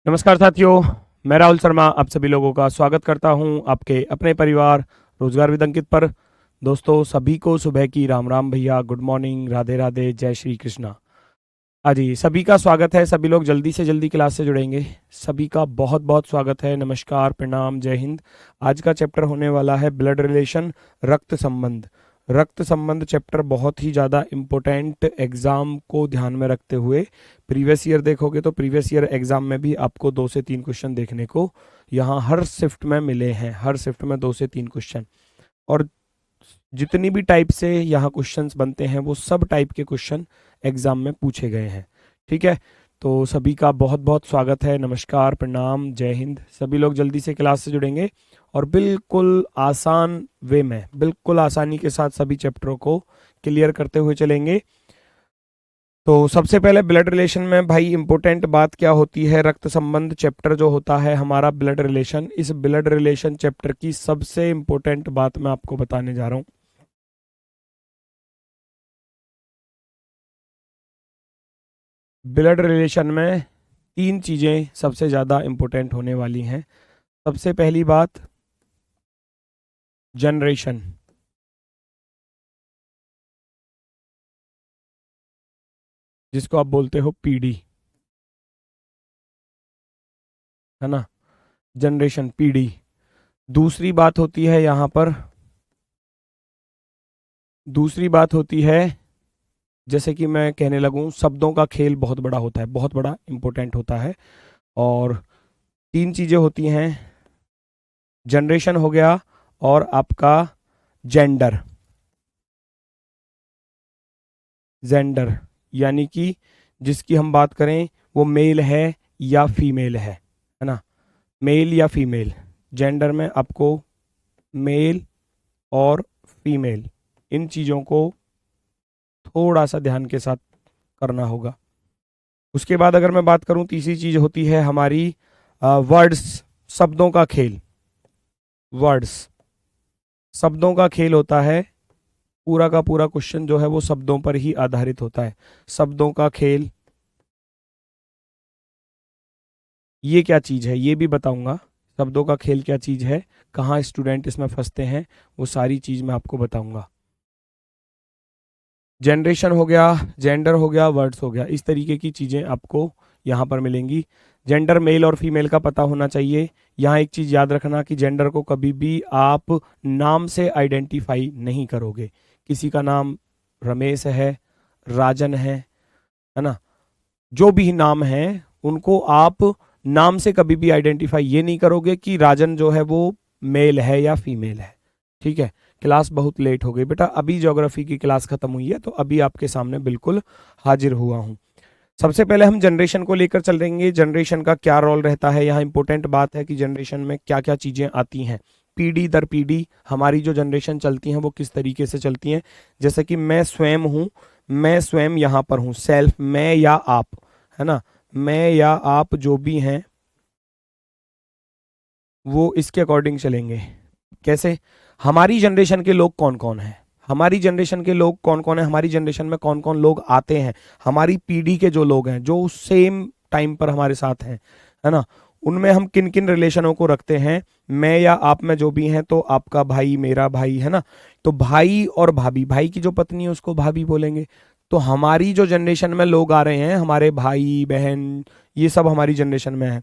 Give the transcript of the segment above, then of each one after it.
नमस्कार साथियों, मैं राहुल शर्मा आप सभी लोगों का स्वागत करता हूं आपके अपने परिवार रोजगार विद अंकित पर। दोस्तों सभी को सुबह की राम राम भैया, गुड मॉर्निंग, राधे राधे, जय श्री कृष्णा। हाँ जी, सभी का स्वागत है। सभी लोग जल्दी से जल्दी क्लास से जुड़ेंगे। सभी का बहुत बहुत स्वागत है। नमस्कार, प्रणाम, जय हिंद। आज का चैप्टर होने वाला है ब्लड रिलेशन, रक्त संबंध। रक्त संबंध चैप्टर बहुत ही ज़्यादा इम्पोर्टेंट, एग्जाम को ध्यान में रखते हुए। प्रीवियस ईयर देखोगे तो प्रीवियस ईयर एग्जाम में भी आपको 2 से 3 क्वेश्चन देखने को यहाँ हर शिफ्ट में मिले हैं। हर शिफ्ट में 2 से 3 क्वेश्चन, और जितनी भी टाइप से यहाँ क्वेश्चंस बनते हैं वो सब टाइप के क्वेश्चन एग्जाम में पूछे गए हैं। ठीक है, तो सभी का बहुत बहुत स्वागत है। नमस्कार, प्रणाम, जय हिंद। सभी लोग जल्दी से क्लास से जुड़ेंगे और बिल्कुल आसान वे में, बिल्कुल आसानी के साथ सभी चैप्टरों को क्लियर करते हुए चलेंगे। तो सबसे पहले ब्लड रिलेशन में भाई इंपॉर्टेंट बात क्या होती है। रक्त संबंध चैप्टर जो होता है हमारा ब्लड रिलेशन, इस ब्लड रिलेशन चैप्टर की सबसे इंपॉर्टेंट बात मैं आपको बताने जा रहा हूँ। ब्लड रिलेशन में 3 चीज़ें सबसे ज़्यादा इंपॉर्टेंट होने वाली हैं। सबसे पहली बात, जनरेशन। जिसको आप बोलते हो पीडी, है ना, जनरेशन, पीडी। दूसरी बात होती है यहाँ पर, दूसरी बात होती है, जैसे कि मैं कहने लगूँ, शब्दों का खेल बहुत बड़ा होता है, बहुत बड़ा इंपॉर्टेंट होता है। और 3 चीज़ें होती हैं, जनरेशन हो गया और आपका जेंडर। जेंडर यानी कि जिसकी हम बात करें वो मेल है या फीमेल है ना, मेल या फीमेल। जेंडर में आपको मेल और फीमेल, इन चीज़ों को थोड़ा सा ध्यान के साथ करना होगा। उसके बाद अगर मैं बात करूं, तीसरी चीज़ होती है हमारी वर्ड्स, शब्दों का खेल। वर्ड्स, शब्दों का खेल होता है। पूरा का पूरा क्वेश्चन जो है वो शब्दों पर ही आधारित होता है। शब्दों का खेल, ये क्या चीज़ है ये भी बताऊंगा। शब्दों का खेल क्या चीज़ है, कहाँ स्टूडेंट इसमें फंसते हैं, वो सारी चीज़ मैं आपको बताऊंगा। जनरेशन हो गया, जेंडर हो गया, वर्ड्स हो गया, इस तरीके की चीज़ें आपको यहाँ पर मिलेंगी। जेंडर मेल और फीमेल का पता होना चाहिए। यहाँ एक चीज़ याद रखना कि जेंडर को कभी भी आप नाम से आइडेंटिफाई नहीं करोगे। किसी का नाम रमेश है, राजन है ना, जो भी नाम है उनको आप नाम से कभी भी आइडेंटिफाई ये नहीं करोगे कि राजन जो है वो मेल है या फीमेल है। ठीक है, क्लास बहुत लेट हो गई बेटा, अभी ज्योग्राफी की क्लास खत्म हुई है तो अभी आपके सामने बिल्कुल हाजिर हुआ हूँ। सबसे पहले हम जनरेशन को लेकर चलेंगे। जनरेशन का क्या रोल रहता है, यहाँ इंपॉर्टेंट बात है कि जनरेशन में क्या क्या चीज़ें आती हैं। पीढ़ी दर पीढ़ी हमारी जो जनरेशन चलती हैं वो किस तरीके से चलती हैं। जैसे कि मैं स्वयं हूँ, मैं स्वयं यहाँ पर हूँ, सेल्फ, मैं या आप, है ना, मैं या आप जो भी हैं वो इसके अकॉर्डिंग चलेंगे। कैसे, हमारी जनरेशन के लोग कौन कौन हैं, हमारी जनरेशन के लोग कौन कौन है, हमारी जनरेशन में कौन कौन लोग आते हैं, हमारी पीढ़ी के जो लोग हैं जो सेम टाइम पर हमारे साथ हैं, है ना, उनमें हम किन किन रिलेशनों को रखते हैं। मैं या आप में जो भी हैं, तो आपका भाई मेरा भाई, है ना, तो भाई और भाभी, भाई की जो पत्नी है उसको भाभी बोलेंगे। तो हमारी जो जनरेशन में लोग आ रहे हैं, हमारे भाई बहन, ये सब हमारी जनरेशन में है।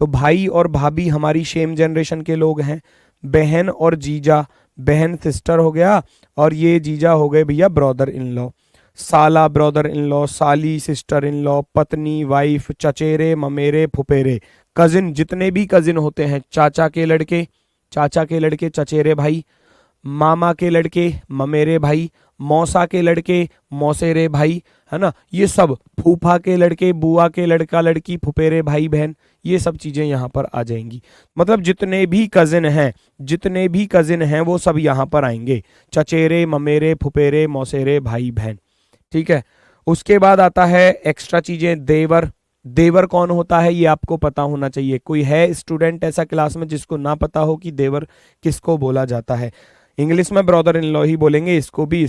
तो भाई और भाभी हमारी सेम जनरेशन के लोग हैं। बहन और जीजा, बहन सिस्टर हो गया, और ये जीजा हो गए भैया ब्रदर इन लॉ। साला ब्रदर इन लॉ, साली सिस्टर इन लॉ, पत्नी वाइफ, चचेरे ममेरे फुफेरे, कजिन, जितने भी कजिन होते हैं, चाचा के लड़के, चाचा के लड़के चचेरे भाई, मामा के लड़के ममेरे भाई, मौसा के लड़के मौसेरे भाई, है ना, ये सब, फूफा के लड़के, बुआ के लड़का लड़की, फुफेरे भाई बहन, ये सब चीजें यहाँ पर आ जाएंगी। मतलब जितने भी कजिन हैं, जितने भी कजिन हैं वो सब यहाँ पर आएंगे, चचेरे ममेरे फुफेरे मौसेरे भाई बहन। ठीक है, उसके बाद आता है एक्स्ट्रा चीजें, देवर। देवर कौन होता है ये आपको पता होना चाहिए। कोई है स्टूडेंट ऐसा क्लास में जिसको ना पता हो कि देवर किसको बोला जाता है। इंग्लिश में ब्रदर इन लॉ ही बोलेंगे, इसको भी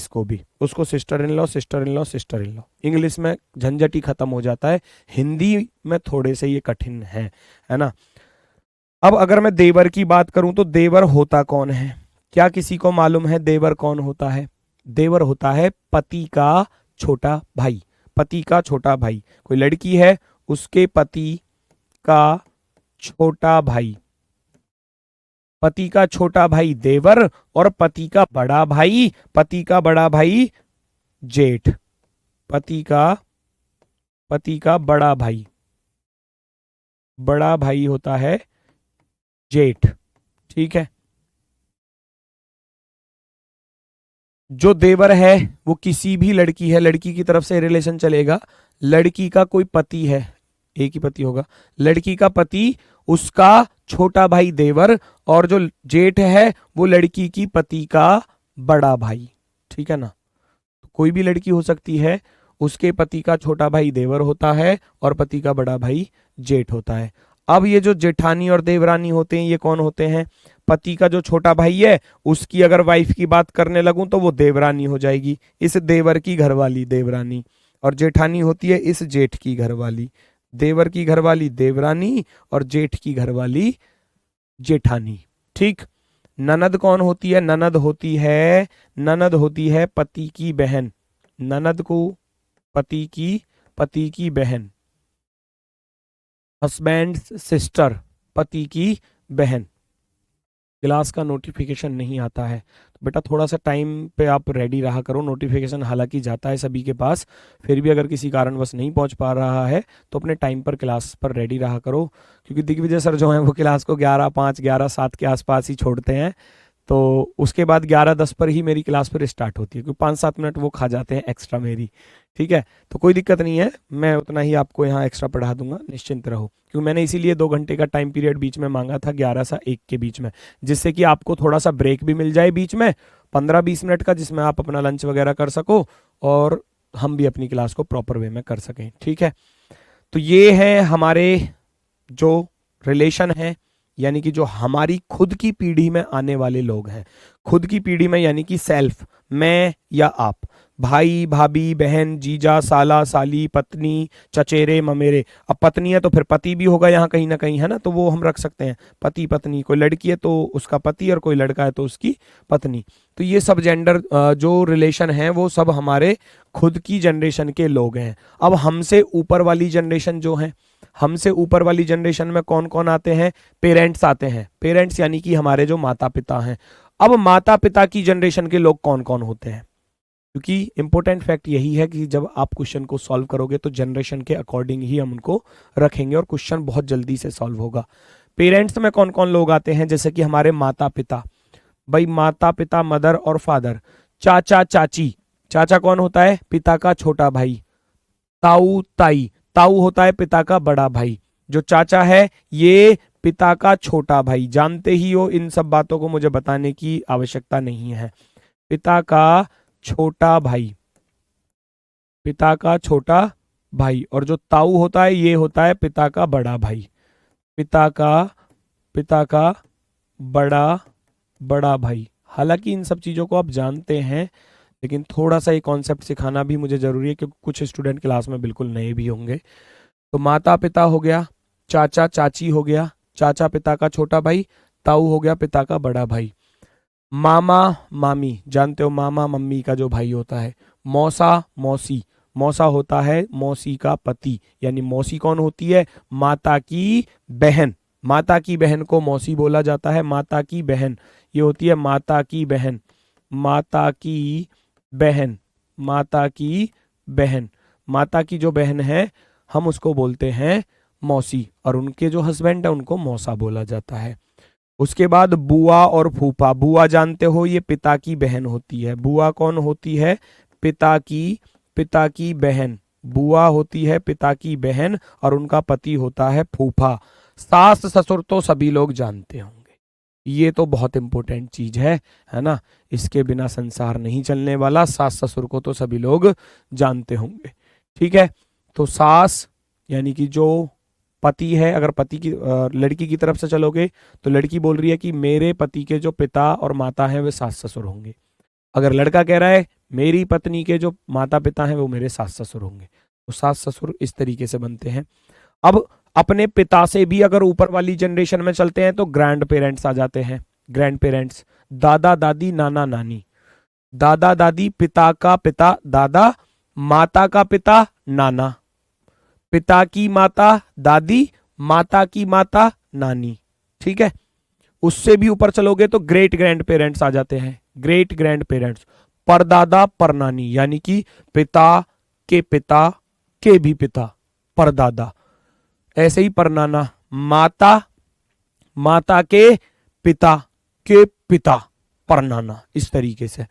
उसको sister in law, sister in law, sister in law. English में झंझट ही खत्म हो जाता है, हिंदी में थोड़े से ये कठिन है ना। अब अगर मैं देवर की बात करूं तो देवर होता कौन है? क्या किसी को मालूम है देवर कौन होता है? देवर होता है पति का छोटा भाई, पति का छोटा भाई। कोई लड़की है, उसके पति का छोटा भाई, पति का छोटा भाई देवर, और पति का बड़ा भाई, पति का बड़ा भाई जेठ, पति का बड़ा भाई होता है जेठ। ठीक है, जो देवर है वो किसी भी लड़की है, लड़की की तरफ से रिलेशन चलेगा, लड़की का कोई पति है, एक ही पति होगा, लड़की का पति, उसका छोटा भाई देवर, और जो जेठ है वो लड़की की पति का बड़ा भाई। ठीक है ना, कोई भी लड़की हो सकती है, उसके पति का छोटा भाई देवर होता है और पति का बड़ा भाई जेठ होता है। अब ये जो जेठानी और देवरानी होते हैं, ये कौन होते हैं? पति का जो छोटा भाई है, उसकी अगर वाइफ की बात करने लगूं तो वो देवरानी हो जाएगी, इस देवर की घरवाली देवरानी, और जेठानी होती है इस जेठ की घरवाली। देवर की घरवाली देवरानी और जेठ की घरवाली जेठानी। ठीक, ननद कौन होती है? ननद होती है पति की बहन, ननद को पति की बहन, हस्बैंड सिस्टर, पति की बहन। क्लास का नोटिफिकेशन नहीं आता है तो बेटा थोड़ा सा टाइम पे आप रेडी रहा करो। नोटिफिकेशन हालांकि जाता है सभी के पास, फिर भी अगर किसी कारणवश नहीं पहुंच पा रहा है तो अपने टाइम पर क्लास पर रेडी रहा करो, क्योंकि दिग्विजय सर जो हैं वो क्लास को 11:05 11:07 के आसपास ही छोड़ते हैं, तो उसके बाद 11:10 पर ही मेरी क्लास फिर स्टार्ट होती है, क्योंकि 5-7 मिनट वो खा जाते हैं एक्स्ट्रा मेरी। ठीक है, तो कोई दिक्कत नहीं है, मैं उतना ही आपको यहाँ एक्स्ट्रा पढ़ा दूंगा, निश्चिंत रहो, क्योंकि मैंने इसीलिए 2 घंटे का टाइम पीरियड बीच में मांगा था, 11 से 1 के बीच में, जिससे कि आपको थोड़ा सा ब्रेक भी मिल जाए बीच में 15-20 मिनट का, जिसमें आप अपना लंच वगैरह कर सको और हम भी अपनी क्लास को प्रॉपर वे में कर सकें। ठीक है, तो ये है हमारे जो रिलेशन है, यानी कि जो हमारी खुद की पीढ़ी में आने वाले लोग हैं। खुद की पीढ़ी में यानी कि सेल्फ, मैं या आप, भाई भाभी बहन जीजा साला साली पत्नी चचेरे ममेरे। अब पत्नी है तो फिर पति भी होगा यहाँ कहीं ना कहीं, है ना, तो वो हम रख सकते हैं पति पत्नी। कोई लड़की है तो उसका पति और कोई लड़का है तो उसकी पत्नी। तो ये सब जेंडर जो रिलेशन है वो सब हमारे खुद की जनरेशन के लोग हैं। अब हमसे ऊपर वाली जनरेशन जो है, हमसे ऊपर वाली जनरेशन में कौन कौन आते हैं? पेरेंट्स आते हैं, पेरेंट्स यानी कि हमारे जो माता पिता हैं। अब माता पिता की जनरेशन के लोग कौन कौन होते हैं? क्योंकि इंपॉर्टेंट फैक्ट यही है कि जब आप क्वेश्चन को सॉल्व करोगे तो जनरेशन के अकॉर्डिंग ही हम उनको रखेंगे और क्वेश्चन बहुत जल्दी से सॉल्व होगा। पेरेंट्स में कौन कौन लोग आते हैं? जैसे कि हमारे माता पिता, भाई माता पिता मदर और फादर। चाचा चाची, चाचा कौन होता है? पिता का छोटा भाई। ताऊ ताई, ताऊ होता है पिता का बड़ा भाई। जो चाचा है ये पिता का छोटा भाई, जानते ही हो, इन सब बातों को मुझे बताने की आवश्यकता नहीं है। पिता का छोटा भाई, पिता का छोटा भाई। और जो ताऊ होता है ये होता है पिता का बड़ा भाई, पिता का बड़ा भाई। हालांकि इन सब चीजों को आप जानते हैं, लेकिन थोड़ा सा ये कॉन्सेप्ट सिखाना भी मुझे जरूरी है, क्योंकि कुछ स्टूडेंट क्लास में बिल्कुल नए भी होंगे। तो माता पिता हो गया, चाचा चाची हो गया, चाचा पिता का छोटा भाई, ताऊ हो गया पिता का बड़ा भाई। मामा मामी, जानते हो मामा मम्मी का जो भाई होता है। मौसा मौसी, मौसा होता है मौसी का पति, यानी मौसी कौन होती है? माता की बहन। माता की बहन को मौसी बोला जाता है, माता की बहन ये होती है माता की बहन। माता की बहन, माता की बहन, माता की जो बहन है हम उसको बोलते हैं मौसी, और उनके जो हस्बैंड है उनको मौसा बोला जाता है। उसके बाद बुआ और फूफा। बुआ जानते हो ये पिता की बहन होती है। बुआ कौन होती है? पिता की बहन। बुआ होती है पिता की बहन और उनका पति होता है फूफा। सास ससुर तो सभी लोग जानते होंगे, ये तो बहुत इंपॉर्टेंट चीज है ना, इसके बिना संसार नहीं चलने वाला। सास ससुर को तो सभी लोग जानते होंगे। ठीक है, तो सास यानी कि जो पति है, अगर पति की लड़की की तरफ से चलोगे तो लड़की बोल रही है कि मेरे पति के जो पिता और माता हैं वे सास ससुर होंगे। अगर लड़का कह रहा है मेरी पत्नी के जो माता पिता हैं वो मेरे सास ससुर होंगे, तो सास ससुर इस तरीके से बनते हैं। अब अपने पिता से भी अगर ऊपर वाली जनरेशन में चलते हैं तो ग्रैंड पेरेंट्स आ जाते हैं। ग्रैंड पेरेंट्स, दादा दादी नाना नानी। दादा दादी, पिता का पिता दादा, माता का पिता नाना, पिता की माता दादी, माता की माता नानी। ठीक है, उससे भी ऊपर चलोगे तो ग्रेट ग्रैंड पेरेंट्स आ जाते हैं। ग्रेट ग्रैंड पेरेंट्स, परदादा परनानी, यानी कि पिता के भी पिता, परदादा। ऐसे ही परनाना, माता, माता के पिता परनाना, इस तरीके से।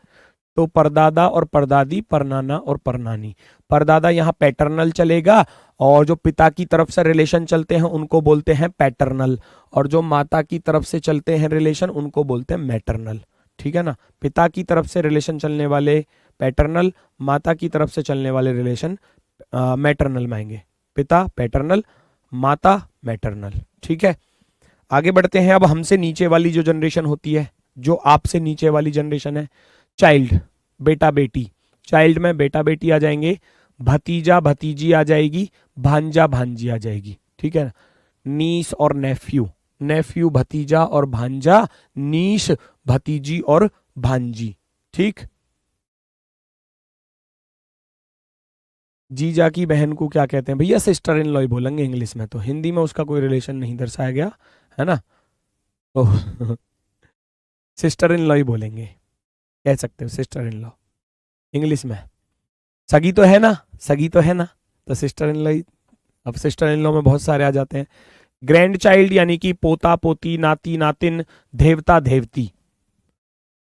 तो परदादा और परदादी, परनाना और परनानी। परदादा यहाँ पैटर्नल चलेगा, और जो पिता की तरफ से रिलेशन चलते हैं उनको बोलते हैं पैटर्नल, और जो माता की तरफ से चलते हैं रिलेशन उनको बोलते हैं मैटरनल। ठीक है ना, पिता की तरफ से रिलेशन चलने वाले पैटर्नल, माता की तरफ से चलने वाले रिलेशन मैटरनल में आएंगे। पिता पैटर्नल, माता मैटरनल। ठीक है, आगे बढ़ते हैं। अब हमसे नीचे वाली जो जनरेशन होती है, जो आपसे नीचे वाली जनरेशन है, चाइल्ड, बेटा बेटी। चाइल्ड में बेटा बेटी आ जाएंगे, भतीजा भतीजी आ जाएगी, भांजा भांजी आ जाएगी। ठीक है, नीस और नेफ्यू, नेफ्यू भतीजा और भांजा, नीस भतीजी और भांजी। ठीक, जीजा की बहन को क्या कहते हैं भैया? सिस्टर इन लॉ ही बोलेंगे इंग्लिश में, तो हिंदी में उसका कोई रिलेशन नहीं दर्शाया गया है ना, तो सिस्टर इन लॉ ही बोलेंगे, कह सकते हो सिस्टर इन लॉ इंग्लिश में। सगी तो है ना, सगी तो है ना, तो सिस्टर इन लॉ ही। अब सिस्टर इन लॉ में बहुत सारे आ जाते हैं। ग्रैंड चाइल्ड यानी कि पोता पोती, नाती नातिन, देवता Devti.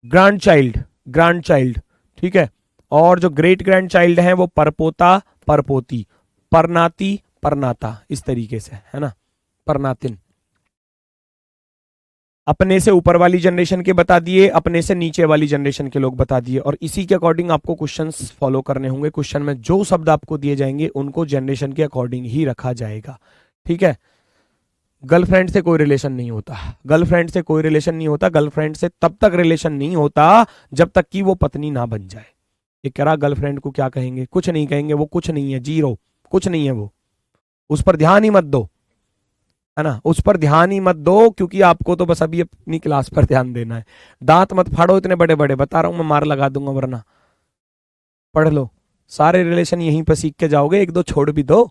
Grand child, grand child. ठीक है, और जो ग्रेट ग्रैंड चाइल्ड है वो परपोता परपोती, परनाती परनाता, इस तरीके से, है ना, परनातिन। अपने से ऊपर वाली जनरेशन के बता दिए, अपने से नीचे वाली जनरेशन के लोग बता दिए, और इसी के अकॉर्डिंग आपको क्वेश्चंस फॉलो करने होंगे। क्वेश्चन में जो शब्द आपको दिए जाएंगे उनको जनरेशन के अकॉर्डिंग ही रखा जाएगा। ठीक है, गर्लफ्रेंड से कोई रिलेशन नहीं होता, गर्लफ्रेंड से कोई रिलेशन नहीं होता। गर्लफ्रेंड से तब तक रिलेशन नहीं होता जब तक कि वो पत्नी ना बन जाए। ये कह रहा गर्लफ्रेंड को क्या कहेंगे? कुछ नहीं कहेंगे, वो कुछ नहीं है, जीरो, कुछ नहीं है वो, उस पर ध्यान ही मत दो, है ना, उस पर ध्यान ही मत दो, क्योंकि आपको तो बस अभी अपनी क्लास पर ध्यान देना है। दांत मत फाड़ो इतने बड़े बड़े, बता रहा हूं मैं, मार लगा दूंगा वरना। पढ़ लो, सारे रिलेशन यहीं पर सीख के जाओगे, एक दो छोड़ भी दो।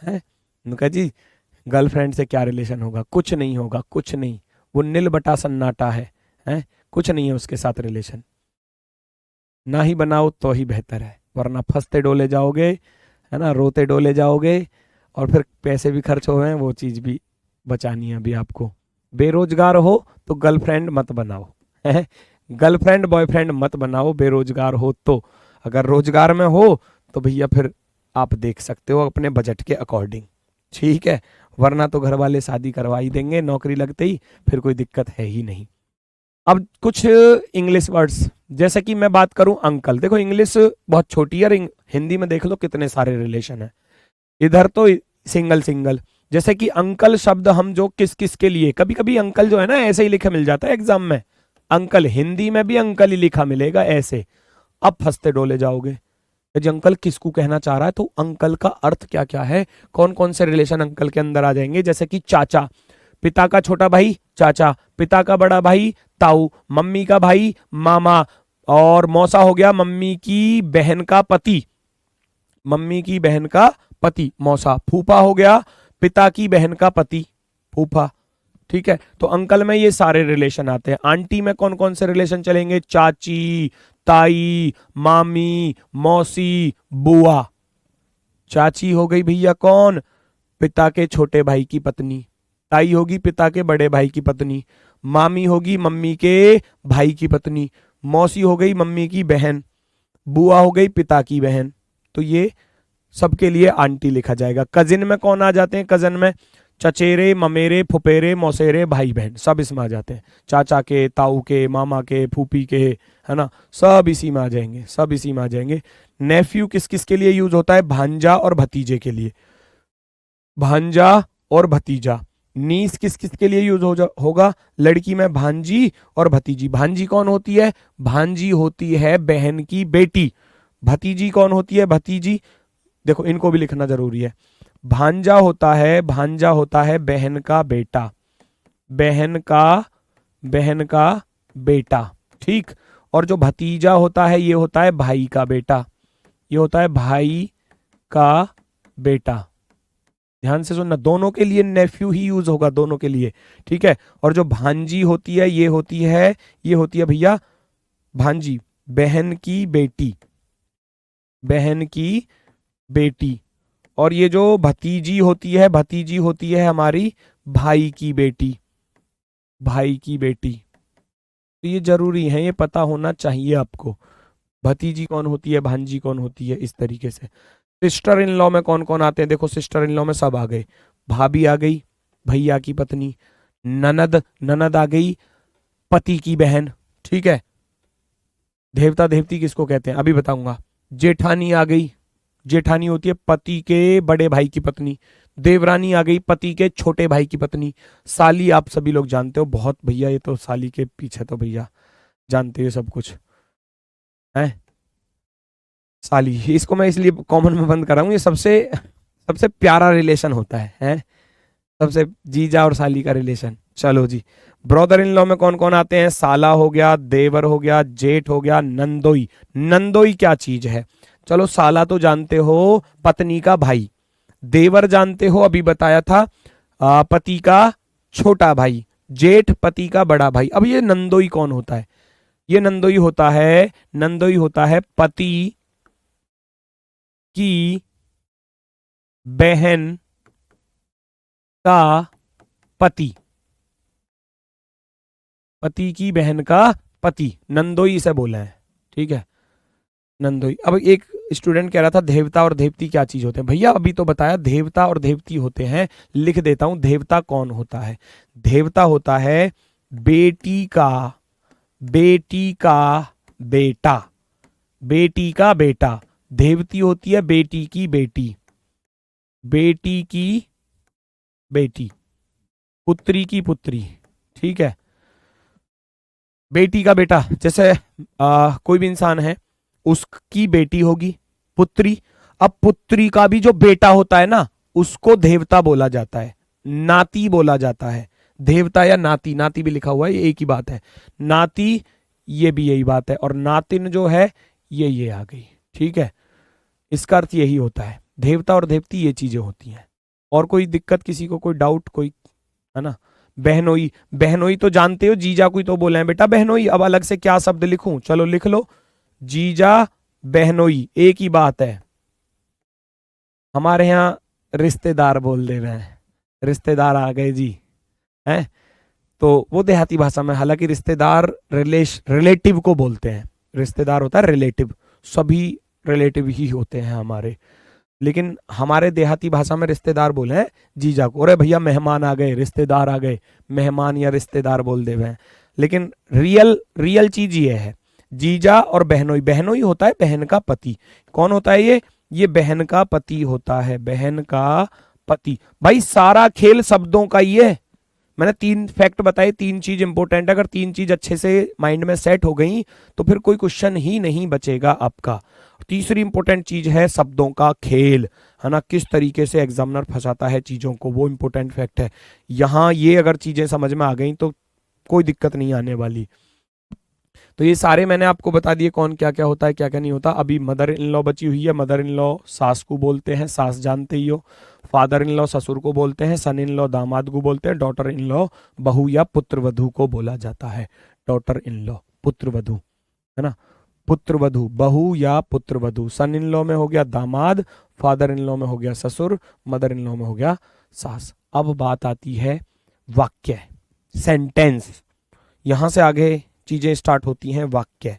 है उनका जी, गर्लफ्रेंड से क्या रिलेशन होगा? कुछ नहीं होगा, कुछ नहीं, वो नील बटा सन्नाटा है, कुछ नहीं है उसके साथ रिलेशन। ना ही बनाओ तो ही बेहतर है, वरना फंसते डोले जाओगे, है ना, रोते डोले जाओगे, और फिर पैसे भी खर्च हो गए, वो चीज भी बचानी है अभी आपको। बेरोजगार हो तो गर्लफ्रेंड मत बनाओ, है, गर्लफ्रेंड बॉयफ्रेंड मत बनाओ बेरोजगार हो तो। अगर रोजगार में हो तो भैया फिर आप देख सकते हो अपने बजट के अकॉर्डिंग। ठीक है, वरना तो घर वाले शादी करवा ही देंगे नौकरी लगते ही, फिर कोई दिक्कत है ही नहीं। अब कुछ इंग्लिश वर्ड्स, जैसे कि मैं बात करूं अंकल, देखो इंग्लिश बहुत छोटी है, हिंदी में देख लो कितने सारे रिलेशन है, इधर तो सिंगल सिंगल। जैसे कि अंकल शब्द हम जो किस किस के लिए, कभी कभी अंकल जो है ना ऐसे ही लिखा मिल जाता है एग्जाम में, अंकल हिंदी में भी अंकल ही लिखा मिलेगा ऐसे। अब फंसते डोले जाओगे, जी अंकल किसको कहना चाह रहा है, तो अंकल का अर्थ क्या क्या है, कौन कौन से रिलेशन अंकल के अंदर आ जाएंगे। जैसे कि चाचा, पिता का छोटा भाई चाचा, पिता का बड़ा भाई ताऊ, मम्मी का भाई मामा, और मौसा हो गया मम्मी की बहन का पति, मम्मी की बहन का पति मौसा। फूफा हो गया पिता की बहन का पति फूफा। ठीक है, तो अंकल में ये सारे रिलेशन आते हैं। आंटी में कौन कौन से रिलेशन चलेंगे? चाची, ताई, मामी, मौसी, बुआ। चाची हो गई भैया कौन? पिता के छोटे भाई की पत्नी। ताई होगी पिता के बड़े भाई की पत्नी। मामी होगी मम्मी के भाई की पत्नी। मौसी हो गई मम्मी की बहन। बुआ हो गई पिता की बहन। तो ये सबके लिए आंटी लिखा जाएगा। कजिन में कौन आ जाते हैं? कजिन में चचेरे, ममेरे, फुपेरे, मौसेरे, भाई बहन, सब इसमें आ जाते हैं। चाचा के, ताऊ के, मामा के, फूफी के, है ना, सब इसी में आ जाएंगे, सब इसी में आ जाएंगे। नेफ्यू किस किस के लिए यूज होता है? भांजा और भतीजे के लिए। भांजा और भतीजा। नीस किस किस के लिए यूज होगा? लड़की में भांजी और भतीजी। भांजी कौन होती है? भांजी होती है बहन की बेटी। भतीजी कौन होती है? भतीजी, देखो इनको भी लिखना जरूरी है। भांजा होता है बहन का बेटा, बहन का बेटा, ठीक। और जो भतीजा होता है ये होता है भाई का बेटा, ये होता है भाई का बेटा। ध्यान से सुनना, दोनों के लिए नेफ्यू ही यूज होगा, दोनों के लिए, ठीक है। और जो भांजी होती है ये होती है भैया भांजी, बहन की बेटी, बहन की बेटी। और ये जो भतीजी होती है हमारी भाई की बेटी, भाई की बेटी। तो ये जरूरी है, ये पता होना चाहिए आपको, भतीजी कौन होती है, भांजी कौन होती है, इस तरीके से। सिस्टर इन लॉ में कौन कौन आते हैं? देखो सिस्टर इन लॉ में सब आ गए। भाभी आ गई, भैया की पत्नी। ननद आ गई, पति की बहन, ठीक है। देवता देवती किसको कहते हैं अभी बताऊंगा। जेठानी आ गई, जेठानी होती है पति के बड़े भाई की पत्नी। देवरानी आ गई, पति के छोटे भाई की पत्नी। साली आप सभी लोग जानते हो बहुत भैया, ये तो साली के पीछे तो भैया जानते हो सब कुछ है। साली, इसको मैं इसलिए कॉमन में बंद कर रहा हूँ, ये सबसे सबसे प्यारा रिलेशन होता है सबसे, जीजा और साली का रिलेशन। चलो जी, ब्रदर इन लॉ में कौन कौन आते हैं? साला हो गया, देवर हो गया, जेठ हो गया, नंदोई। नंदोई क्या चीज है? चलो साला तो जानते हो, पत्नी का भाई। देवर जानते हो, अभी बताया था, पति का छोटा भाई। जेठ पति का बड़ा भाई। अब ये नंदोई कौन होता है? ये नंदोई होता है पति की बहन का पति, पति की बहन का पति, नंदोई से बोला है, ठीक है, नंदोई। अब एक स्टूडेंट कह रहा था देवता और देवती क्या चीज होते हैं? भैया अभी तो बताया देवता और देवती होते हैं, लिख देता हूं देवता कौन होता है। देवता होता है बेटी का बेटा, बेटी का बेटा। देवती होती है बेटी की बेटी, बेटी की बेटी, पुत्री की पुत्री, ठीक है। बेटी का बेटा, जैसे कोई भी इंसान है उसकी बेटी होगी पुत्री। अब पुत्री का भी जो बेटा होता है ना, उसको देवता बोला जाता है, नाती बोला जाता है। देवता या नाती, नाती भी लिखा हुआ है, ये एक ही बात है। नाती, ये भी यही बात है। और नातिन जो है ये आ गई, ठीक है। इसका अर्थ यही होता है, देवता और देवती ये चीजें होती हैं। और कोई दिक्कत किसी को, कोई डाउट, कोई, है ना। बहनोई, बहनोई तो जानते हो, जीजा कोई तो बोला है बेटा बहनोई। अब अलग से क्या शब्द लिखूं? चलो लिख लो, जीजा बहनोई एक ही बात है। हमारे यहाँ रिश्तेदार बोल दे रहे हैं, रिश्तेदार आ गए जी, हैं। तो वो देहाती भाषा में, हालांकि रिश्तेदार रिलेटिव को बोलते हैं। रिश्तेदार होता है रिलेटिव, सभी रिलेटिव ही होते हैं हमारे, लेकिन हमारे देहाती भाषा में रिश्तेदार बोले हैं जीजा को। अरे भैया मेहमान आ गए, रिश्तेदार आ गए, मेहमान या रिश्तेदार बोल दे हैं। लेकिन रियल चीज ये है, जीजा और बहनोई। बहनोई होता है बहन का पति। कौन होता है ये बहन का पति होता है, बहन का पति। भाई सारा खेल शब्दों का ही है। मैंने 3 फैक्ट बताए, 3 चीज इंपॉर्टेंट। अगर 3 चीज अच्छे से माइंड में सेट हो गई तो फिर कोई क्वेश्चन ही नहीं बचेगा आपका। तीसरी इंपॉर्टेंट चीज है शब्दों का खेल, है ना, किस तरीके से एग्जामिनर फंसाता है चीजों को, वो इंपॉर्टेंट फैक्ट है। यहां ये अगर चीजें समझ में आ गई तो कोई दिक्कत नहीं आने वाली। तो ये सारे मैंने आपको बता दिए कौन क्या क्या होता है, क्या क्या नहीं होता। अभी मदर इन लॉ बची हुई है। मदर इन लॉ सास को बोलते हैं, सास जानते ही हो। फादर इन लॉ ससुर को बोलते हैं। सन इन लॉ दामाद को बोलते हैं। डॉटर इन लॉ बहू या पुत्रवधू को बोला जाता है। डॉटर इन लॉ पुत्रवधू, है ना, पुत्रवधू, बहू या पुत्रवधू। सन इन लॉ में हो गया दामाद, फादर इन लॉ में हो गया ससुर, मदर इन लॉ में हो गया सास। अब बात आती है वाक्य, सेंटेंस। यहां से आगे चीजें स्टार्ट होती हैं। वाक्य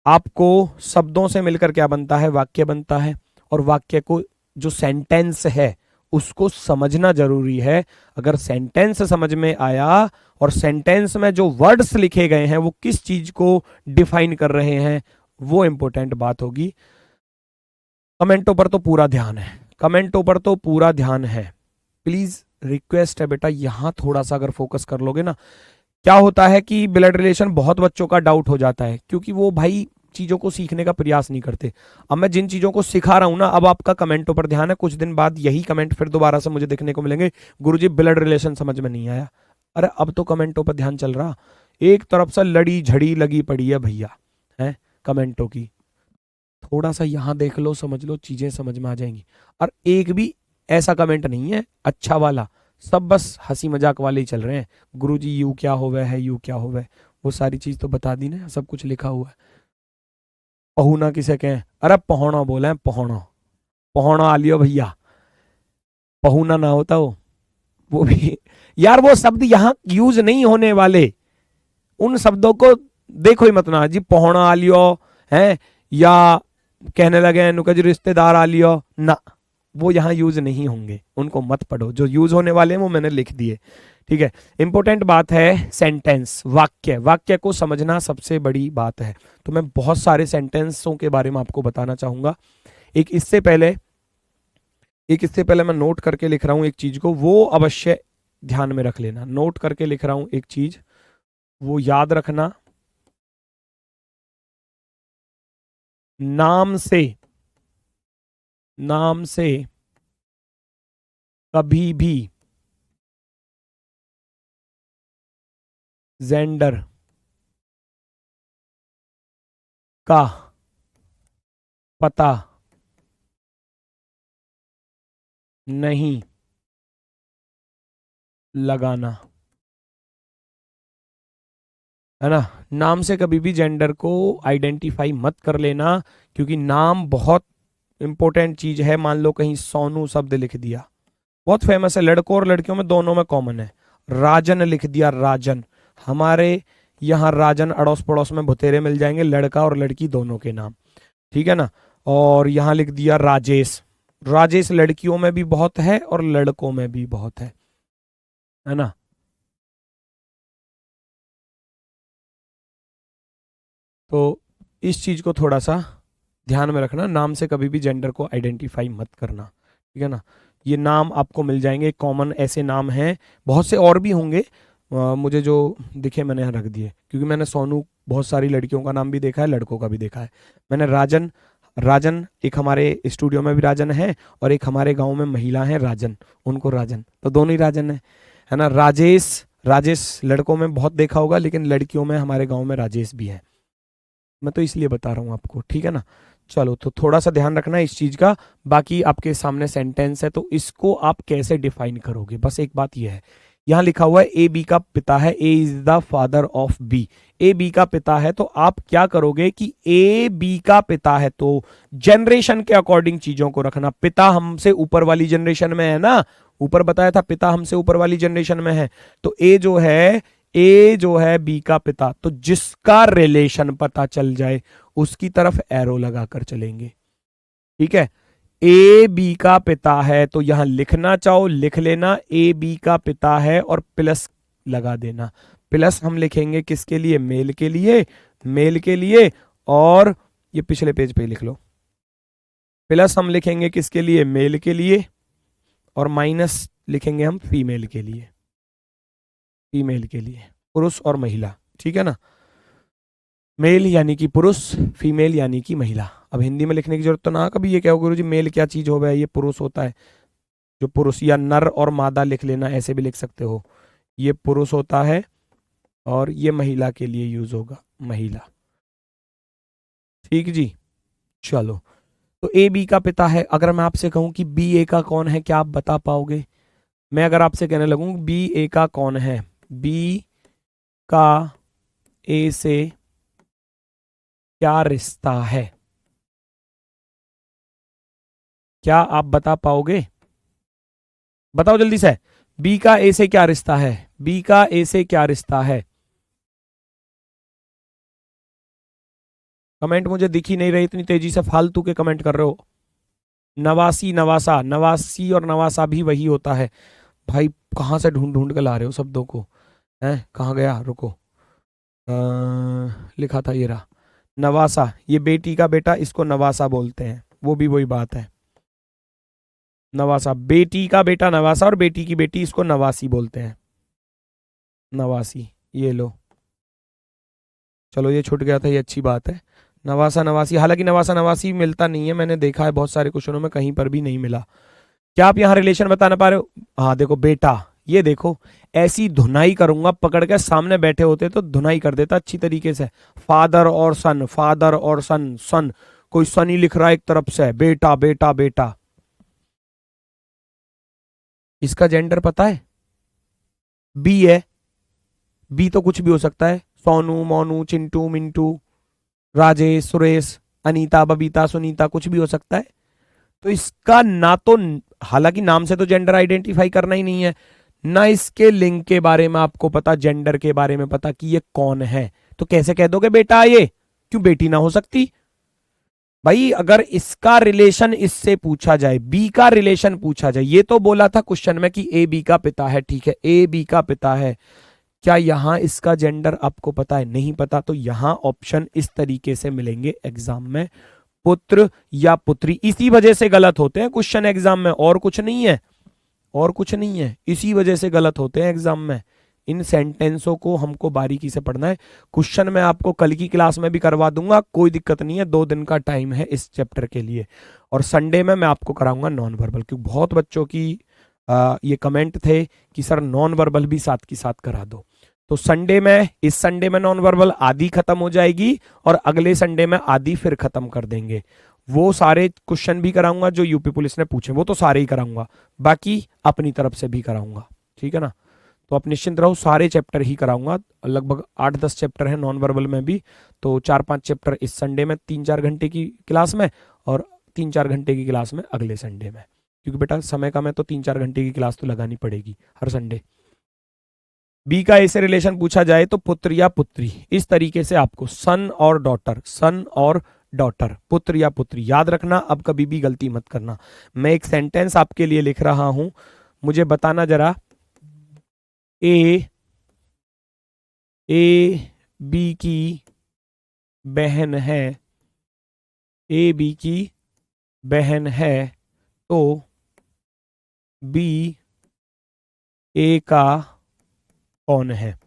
आपको शब्दों से मिलकर क्या बनता है? वाक्य बनता है। और वाक्य को जो सेंटेंस है उसको समझना जरूरी है। अगर सेंटेंस समझ में आया और सेंटेंस में जो वर्ड्स लिखे गए हैं वो किस चीज को डिफाइन कर रहे हैं, वो इंपॉर्टेंट बात होगी। कमेंटों पर तो पूरा ध्यान है, कमेंटों पर तो पूरा ध्यान है। प्लीज रिक्वेस्ट है बेटा, यहां थोड़ा सा अगर फोकस कर लोगे ना, क्या होता है कि ब्लड रिलेशन बहुत बच्चों का डाउट हो जाता है, क्योंकि वो भाई चीजों को सीखने का प्रयास नहीं करते। अब मैं जिन चीजों को सिखा रहा हूं ना, अब आपका कमेंटों पर ध्यान है, कुछ दिन बाद यही कमेंट फिर दोबारा से मुझे देखने को मिलेंगे, गुरुजी ब्लड रिलेशन समझ में नहीं आया। अरे अब तो कमेंटों पर ध्यान चल रहा, एक तरफ से लड़ी झड़ी लगी पड़ी है भैया, है कमेंटों की। थोड़ा सा यहां देख लो, समझ लो, चीजें समझ में आ जाएंगी। और एक भी ऐसा कमेंट नहीं है अच्छा वाला, सब बस हंसी मजाक वाले ही चल रहे हैं। गुरुजी यू क्या होवे है, यू क्या होवे, वो सारी चीज तो बता दी ना, सब कुछ लिखा हुआ है। पहुना किसे कहें, अरे पहुना बोले हैं, पहुना, पहुना आ लियो भैया, पहुना ना होता वो भी यार वो शब्द यहाँ यूज नहीं होने वाले, उन शब्दों को देखो ही मत ना जी, पहुना आ लियो है, या कहने लगे नुका जी रिश्तेदार आ लियो ना, वो यहाँ यूज नहीं होंगे, उनको मत पढ़ो। जो यूज होने वाले हैं वो मैंने लिख दिए, ठीक है। इंपॉर्टेंट बात है सेंटेंस, वाक्य, वाक्य को समझना सबसे बड़ी बात है। तो मैं बहुत सारे सेंटेंसों के बारे में आपको बताना चाहूंगा। एक इससे पहले मैं नोट करके लिख रहा हूं एक चीज को, वो अवश्य ध्यान में रख लेना। नोट करके लिख रहा हूं एक चीज, वो याद रखना। नाम से कभी भी जेंडर का पता नहीं लगाना, है ना। नाम से कभी भी जेंडर को आइडेंटिफाई मत कर लेना, क्योंकि नाम बहुत इंपॉर्टेंट चीज है। मान लो कहीं सोनू शब्द लिख दिया, बहुत फेमस है, लड़कों और लड़कियों में दोनों में कॉमन है। राजन लिख दिया, राजन, हमारे यहाँ राजन अड़ोस पड़ोस में भुतेरे मिल जाएंगे, लड़का और लड़की दोनों के नाम, ठीक है ना। और यहाँ लिख दिया राजेश, राजेश लड़कियों में भी बहुत है और लड़कों में भी बहुत है ना। तो इस चीज को थोड़ा सा ध्यान में रखना, नाम से कभी भी जेंडर को आइडेंटिफाई मत करना, ठीक है ना। ये नाम आपको मिल जाएंगे कॉमन, ऐसे नाम हैं, बहुत से और भी होंगे, मुझे जो दिखे मैंने यहाँ रख दिए, क्योंकि मैंने सोनू बहुत सारी लड़कियों का नाम भी देखा है, लड़कों का भी देखा है। मैंने राजन, राजन एक हमारे स्टूडियो में भी राजन है, और एक हमारे गांव में महिला है राजन, उनको राजन, तो दोनों ही राजन है ना। राजेश, राजेश लड़कों में बहुत देखा होगा, लेकिन लड़कियों में हमारे गांव में राजेश भी है, मैं तो इसलिए बता रहा हूँ आपको, ठीक है ना। चलो तो थोड़ा सा ध्यान रखना इस चीज का। बाकी आपके सामने सेंटेंस है, तो इसको आप कैसे डिफाइन करोगे, बस एक बात यह है, यहां लिखा हुआ है ए बी का पिता है, A is the father of B, A B का पिता है, तो आप क्या करोगे कि ए बी का पिता है, तो जनरेशन के अकॉर्डिंग चीजों को रखना। पिता हमसे ऊपर वाली जनरेशन में है ना, ऊपर बताया था पिता हमसे ऊपर वाली जनरेशन में है, तो ए जो है बी का पिता, तो जिसका रिलेशन पता चल जाए उसकी तरफ एरो लगाकर चलेंगे, ठीक है। ए बी का पिता है, तो यहां लिखना चाहो लिख लेना, ए बी का पिता है और प्लस लगा देना। प्लस हम लिखेंगे किसके लिए, मेल के लिए, मेल के लिए, और ये पिछले पेज पे लिख लो, प्लस हम लिखेंगे किसके लिए, मेल के लिए, और माइनस लिखेंगे हम फीमेल के लिए, फीमेल के लिए, पुरुष और महिला, ठीक है ना। मेल यानी कि पुरुष, फीमेल यानी कि महिला। अब हिंदी में लिखने की जरूरत तो ना कभी ये क्या हो गुरुजी मेल क्या चीज हो गया, ये पुरुष होता है, जो पुरुष, या नर और मादा लिख लेना, ऐसे भी लिख सकते हो, ये पुरुष होता है और ये महिला के लिए यूज होगा, महिला, ठीक जी। चलो, तो ए बी का पिता है, अगर मैं आपसे कहूं कि बी ए का कौन है, क्या आप बता पाओगे। मैं अगर आपसे कहने लगूं बी ए का कौन है, बी का ए से क्या रिश्ता है, क्या आप बता पाओगे, बताओ जल्दी से। बी का ए से क्या रिश्ता है, बी का ए से क्या रिश्ता है। कमेंट मुझे दिख ही नहीं रही, इतनी तेजी से फालतू के कमेंट कर रहे हो। नवासी, नवासा, नवासी और नवासा भी वही होता है भाई, कहाँ से ढूंढ ढूंढ के ला रहे हो शब्दों को, हैं कहाँ गया, रुको, लिखा था ये रहा, नवासा, ये बेटी का बेटा, इसको नवासा बोलते हैं, वो भी वही बात है। नवासा, बेटी का बेटा नवासा और बेटी की बेटी, इसको नवासी बोलते हैं, नवासी। ये लो, चलो ये छूट गया था, ये अच्छी बात है। नवासा नवासी, हालांकि नवासा नवासी मिलता नहीं है, मैंने देखा है बहुत सारे क्वेश्चनों में, कहीं पर भी नहीं मिला। क्या आप यहाँ रिलेशन बता ना पा रहे हो? हाँ देखो बेटा, ये देखो ऐसी धुनाई करूंगा पकड़ के, सामने बैठे होते तो धुनाई कर देता अच्छी तरीके से। फादर और सन, फादर और सन, सन, कोई सन ही लिख रहा है एक तरफ से, बेटा बेटा बेटा। इसका जेंडर पता है? बी है। बी तो कुछ भी हो सकता है, सोनू, मोनू, चिंटू, मिंटू, राजेश, सुरेश, अनीता, बबीता, सुनीता, कुछ भी हो सकता है। तो इसका ना तो, हालांकि नाम से तो जेंडर आइडेंटिफाई करना ही नहीं है ना, इसके लिंग के बारे में आपको पता, जेंडर के बारे में पता कि ये कौन है, तो कैसे कह दोगे बेटा ये? क्यों बेटी ना हो सकती भाई? अगर इसका रिलेशन इससे पूछा जाए, बी का रिलेशन पूछा जाए, ये तो बोला था क्वेश्चन में कि ए बी का पिता है, ठीक है, ए बी का पिता है, क्या यहां इसका जेंडर आपको पता है? नहीं पता, तो यहां ऑप्शन इस तरीके से मिलेंगे एग्जाम में, पुत्र या पुत्री। इसी वजह से गलत होते हैं क्वेश्चन एग्जाम में, और कुछ नहीं है, और कुछ नहीं है, इसी वजह से गलत होते हैं एग्जाम में। इन सेंटेंसों को हमको बारीकी से पढ़ना है। क्वेश्चन मैं आपको कल की क्लास में भी करवा दूंगा, कोई दिक्कत नहीं है, 2 दिन का टाइम है इस चैप्टर के लिए, और संडे में मैं आपको कराऊंगा नॉन वर्बल, क्योंकि बहुत बच्चों की ये कमेंट थे कि सर नॉन वर्बल भी साथ की साथ करा दो। तो संडे में, इस संडे में नॉन वर्बल आधी खत्म हो जाएगी, और अगले संडे में आधी फिर खत्म कर देंगे। वो सारे क्वेश्चन भी कराऊंगा जो यूपी पुलिस ने पूछे, वो तो सारे ही कराऊंगा, बाकी अपनी तरफ से भी कराऊंगा, ठीक है ना। तो आप निश्चिंत रहो, सारे चैप्टर ही कराऊंगा, लगभग 8-10 चैप्टर हैं नॉन वर्बल में भी, तो 4-5 चैप्टर इस संडे में 3-4 घंटे की क्लास में, और 3-4 घंटे की क्लास में अगले संडे में, क्योंकि बेटा समय कम है तो 3-4 घंटे की क्लास तो लगानी पड़ेगी हर संडे। बी का ऐसे रिलेशन पूछा जाए तो पुत्र या पुत्री, इस तरीके से आपको सन और डॉटर, सन और डॉटर, पुत्र या पुत्री याद रखना, अब कभी भी गलती मत करना। मैं एक सेंटेंस आपके लिए लिख रहा हूं, मुझे बताना जरा, ए बी की बहन है, ए बी की बहन है, तो बी ए का कौन है?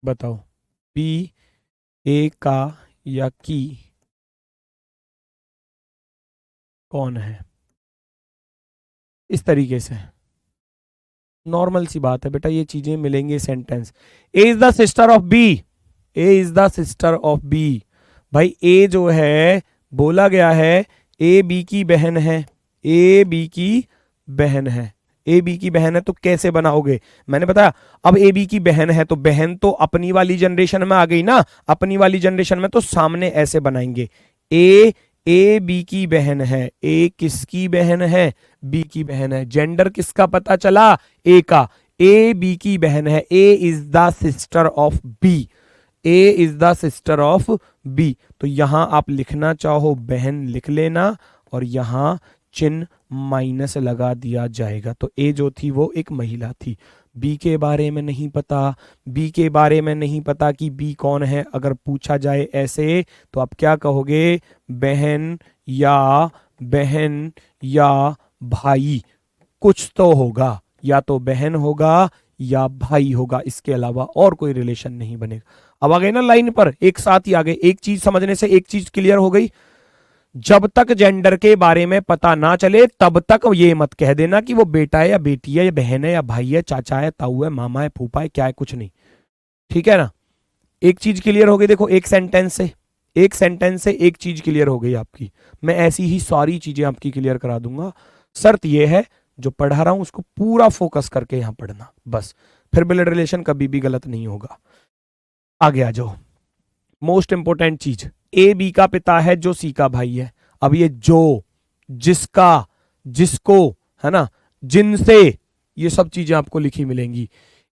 बताओ, बी ए का या की कौन है? इस तरीके से नॉर्मल सी बात है बेटा, ये चीजें मिलेंगे sentence. A is the sister of B, A is the sister of B, भाई ए जो है बोला गया है ए बी की बहन है, ए बी की बहन है, ए बी की बहन है, तो कैसे बनाओगे? मैंने बताया, अब ए बी की बहन है तो बहन तो अपनी वाली जनरेशन में आ गई ना, अपनी वाली जनरेशन में तो सामने ऐसे बनाएंगे, ए बी की बहन है, ए किसकी बहन है? बी की बहन है। जेंडर किसका पता चला? ए का, ए बी की बहन है, A is the sister of B, A is the sister of B. तो यहां आप लिखना चाहो बहन लिख लेना, और यहां चिन्ह माइनस लगा दिया जाएगा। तो ए जो थी वो एक महिला थी। बी के बारे में नहीं पता, बी के बारे में नहीं पता कि बी कौन है, अगर पूछा जाए ऐसे तो आप क्या कहोगे? बहन या भाई, कुछ तो होगा, या तो बहन होगा या भाई होगा, इसके अलावा और कोई रिलेशन नहीं बनेगा। अब आ गए ना लाइन पर, एक साथ ही आ गए, एक चीज समझने से एक चीज क्लियर हो गई। जब तक जेंडर के बारे में पता ना चले तब तक ये मत कह देना कि वो बेटा है या बेटी है या बहन है या भाई है, चाचा है, ताऊ है, मामा है, फूफा है, क्या है, कुछ नहीं, ठीक है ना। एक चीज क्लियर हो गई, देखो एक सेंटेंस से एक चीज क्लियर हो गई आपकी। मैं ऐसी ही सारी चीजें आपकी क्लियर करा दूंगा, शर्त यह है जो पढ़ा रहा हूं उसको पूरा फोकस करके यहां पढ़ना, बस, फिर ब्लड रिलेशन कभी भी गलत नहीं होगा। आगे आ जाओ, मोस्ट इंपोर्टेंट चीज, ए बी का पिता है जो सी का भाई है। अब ये जो, जिसका, जिसको, है ना, जिनसे, ये सब चीजें आपको लिखी मिलेंगी।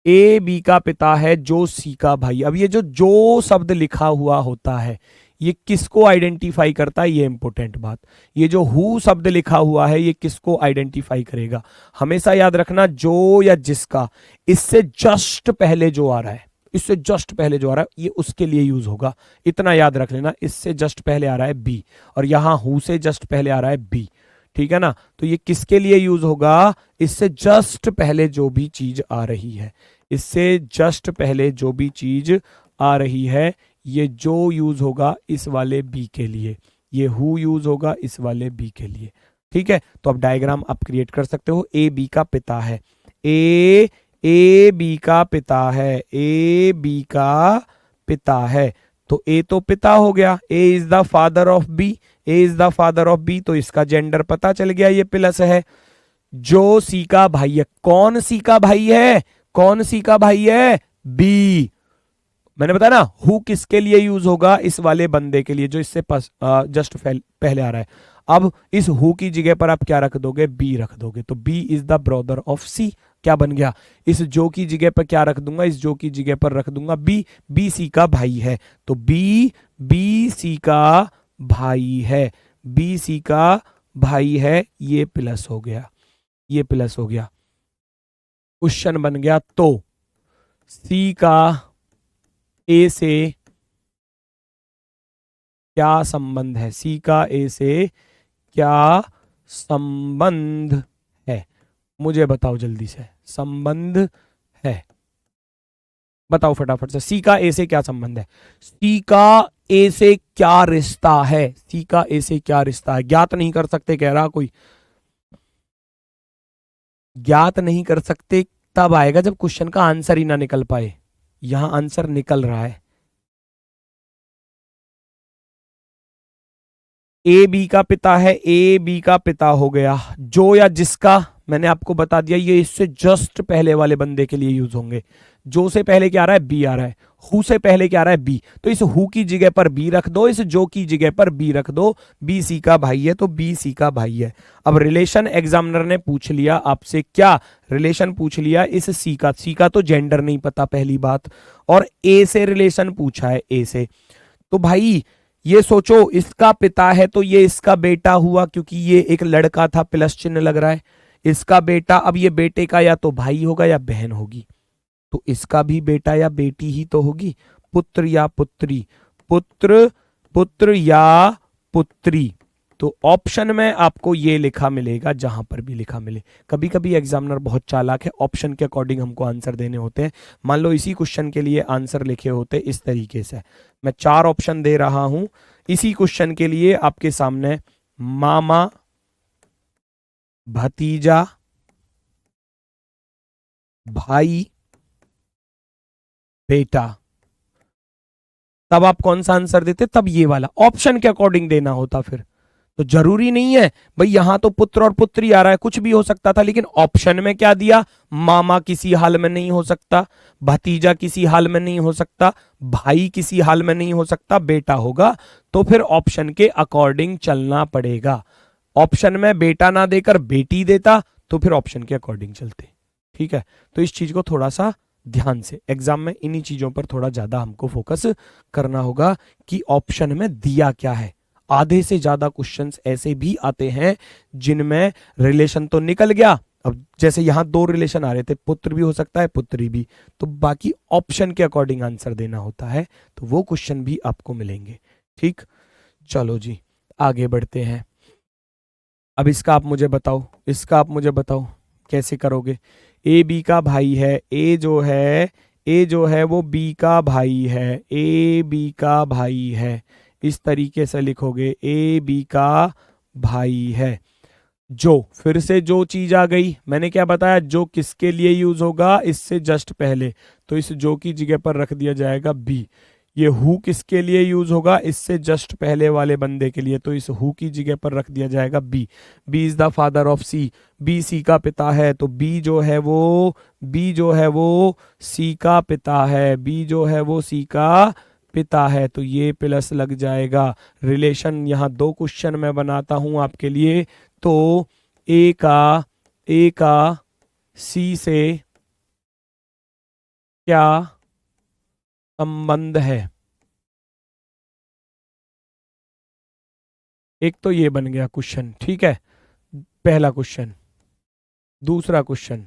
ए बी का पिता है जो सी का भाई। अब ये जो शब्द लिखा हुआ होता है ये किसको आइडेंटिफाई करता है? ये इंपॉर्टेंट बात। ये जो हु शब्द लिखा हुआ है ये किसको आइडेंटिफाई करेगा? हमेशा याद रखना, जो या जिसका, इससे जस्ट पहले जो आ रहा है, इससे जस्ट पहले जो आ रहा है ये उसके लिए यूज होगा, इतना याद रख लेना। इससे जस्ट पहले आ रहा है बी, और यहां हु से जस्ट पहले आ रहा है बी, ठीक है ना। तो ये किसके लिए यूज होगा, इससे जस्ट पहले जो भी चीज आ रही है, इससे जस्ट पहले जो भी चीज आ रही है, ये जो यूज होगा इस वाले बी के लिए, ये हु यूज होगा इस वाले बी के लिए, ठीक है। तो अब डायग्राम आप क्रिएट कर सकते हो। ए बी का पिता है, ए बी का पिता है, ए बी का पिता है, तो ए तो पिता हो गया, A is the father of B, A is the father of B, तो इसका जेंडर पता चल गया, ये प्लस है। जो सी का भाई है, कौन सी का भाई है, कौन सी का भाई है, बी। मैंने बताया ना हु किसके लिए यूज होगा, इस वाले बंदे के लिए जो इससे जस्ट पहले आ रहा है। अब इस हु की जगह पर आप क्या रख दोगे, बी रख दोगे, तो B is the brother of C, क्या बन गया। इस जो की जगह पर क्या रख दूंगा, इस जो की जगह पर रख दूंगा बी, बी सी का भाई है, तो बी सी का भाई है, बी सी का भाई है, ये प्लस हो गया, ये प्लस हो गया। क्वेश्चन बन गया, तो सी का ए से क्या संबंध है, सी का ए से क्या संबंध है, मुझे बताओ जल्दी से, संबंध है, बताओ फटाफट से, सी का ए से क्या संबंध है, सी का ए से क्या रिश्ता है, सी का ए से क्या रिश्ता है। ज्ञात नहीं कर सकते कह रहा कोई, ज्ञात नहीं कर सकते तब आएगा जब क्वेश्चन का आंसर ही ना निकल पाए, यहां आंसर निकल रहा है। ए बी का पिता है, ए बी का पिता हो गया, जो या जिसका मैंने आपको बता दिया, ये इससे जस्ट पहले वाले बंदे के लिए यूज होंगे। जो से पहले क्या आ रहा है, बी आ रहा है, हु से पहले क्या आ रहा है, बी, तो इस हु की जगह पर बी रख दो, इस जो की जगह पर बी रख दो, बी सी का भाई है, तो बी सी का भाई है। अब रिलेशन एग्जामिनर ने पूछ लिया आपसे, क्या रिलेशन पूछ लिया इस सी का तो जेंडर नहीं पता पहली बात, और ए से रिलेशन पूछा है, ए से, तो भाई ये सोचो इसका पिता है तो ये इसका बेटा हुआ, क्योंकि ये एक लड़का था, प्लस चिन्ह लग रहा है, इसका बेटा, अब ये बेटे का या तो भाई होगा या बहन होगी, तो इसका भी बेटा या बेटी ही तो होगी, पुत्र या पुत्री, पुत्र या पुत्री। तो ऑप्शन में आपको ये लिखा मिलेगा, जहां पर भी लिखा मिले। कभी कभी एग्जामिनर बहुत चालाक है, ऑप्शन के अकॉर्डिंग हमको आंसर देने होते हैं। मान लो इसी क्वेश्चन के लिए आंसर लिखे होते इस तरीके से, मैं 4 ऑप्शन दे रहा हूं इसी क्वेश्चन के लिए आपके सामने, मामा, भतीजा, भाई, बेटा, तब आप कौन सा आंसर देते, तब ये वाला ऑप्शन के अकॉर्डिंग देना होता। फिर तो जरूरी नहीं है भाई, यहां तो पुत्र और पुत्री आ रहा है, कुछ भी हो सकता था, लेकिन ऑप्शन में क्या दिया, मामा किसी हाल में नहीं हो सकता, भतीजा किसी हाल में नहीं हो सकता, भाई किसी हाल में नहीं हो सकता, बेटा होगा, तो फिर ऑप्शन के अकॉर्डिंग चलना पड़ेगा। ऑप्शन में बेटा ना देकर बेटी देता तो फिर ऑप्शन के अकॉर्डिंग चलते, ठीक है। तो इस चीज को थोड़ा सा ध्यान से, एग्जाम में इन्हीं चीजों पर थोड़ा ज्यादा हमको फोकस करना होगा कि ऑप्शन में दिया क्या है। आधे से ज्यादा क्वेश्चंस ऐसे भी आते हैं जिनमें रिलेशन तो निकल गया, अब जैसे यहां 2 रिलेशन आ रहे थे, पुत्र भी हो सकता है पुत्री भी, तो बाकी ऑप्शन के अकॉर्डिंग आंसर देना होता है, तो वो क्वेश्चन भी आपको मिलेंगे, ठीक। चलो जी आगे बढ़ते हैं। अब इसका आप मुझे बताओ, इसका आप मुझे बताओ कैसे करोगे। ए बी का भाई है, ए जो है वो बी का भाई है, ए बी का भाई है, इस तरीके से लिखोगे, ए बी का भाई है। जो, फिर से जो चीज आ गई, मैंने क्या बताया, जो किसके लिए यूज होगा, इससे जस्ट पहले, तो इस जो की जगह पर रख दिया जाएगा बी। ये हु किसके लिए यूज होगा, इससे जस्ट पहले वाले बंदे के लिए, तो इस हु की जगह पर रख दिया जाएगा B. B is the father of C, B C का पिता है, तो बी जो है वो सी का पिता है, बी जो है वो सी का पिता है, तो ये प्लस लग जाएगा। रिलेशन यहाँ 2 क्वेश्चन मैं बनाता हूं आपके लिए, तो ए का सी से क्या संबंध है। एक तो ये बन गया क्वेश्चन, ठीक है, पहला क्वेश्चन। दूसरा क्वेश्चन,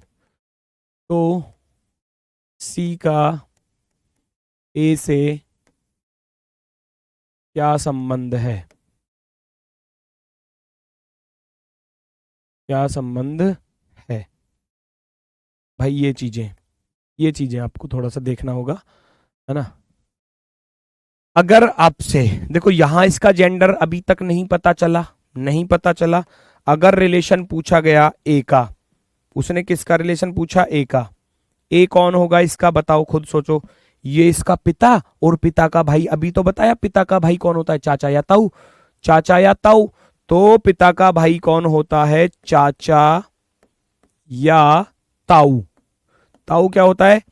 तो सी का ए से क्या संबंध है, क्या संबंध है भाई। ये चीजें आपको थोड़ा सा देखना होगा, है ना। अगर आपसे देखो यहां इसका जेंडर अभी तक नहीं पता चला। अगर रिलेशन पूछा गया ए का, उसने किसका रिलेशन पूछा, ए का। ए कौन होगा इसका, बताओ खुद सोचो। ये इसका पिता और पिता का भाई, अभी तो बताया पिता का भाई कौन होता है, चाचा या ताऊ। चाचा या ताऊ, तो पिता का भाई कौन होता है, चाचा या ताऊ। ताऊ क्या होता है,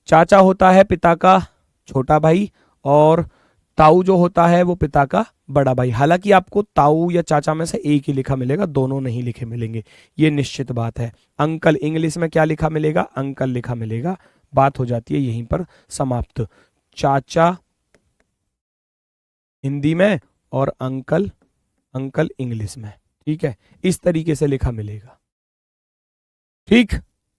चाचा होता है पिता का छोटा भाई, और ताऊ जो होता है वो पिता का बड़ा भाई। हालांकि आपको ताऊ या चाचा में से एक ही लिखा मिलेगा, दोनों नहीं लिखे मिलेंगे, ये निश्चित बात है। अंकल इंग्लिश में क्या लिखा मिलेगा, अंकल लिखा मिलेगा। बात हो जाती है यहीं पर समाप्त। चाचा हिंदी में और अंकल अंकल इंग्लिश में, ठीक है, इस तरीके से लिखा मिलेगा। ठीक,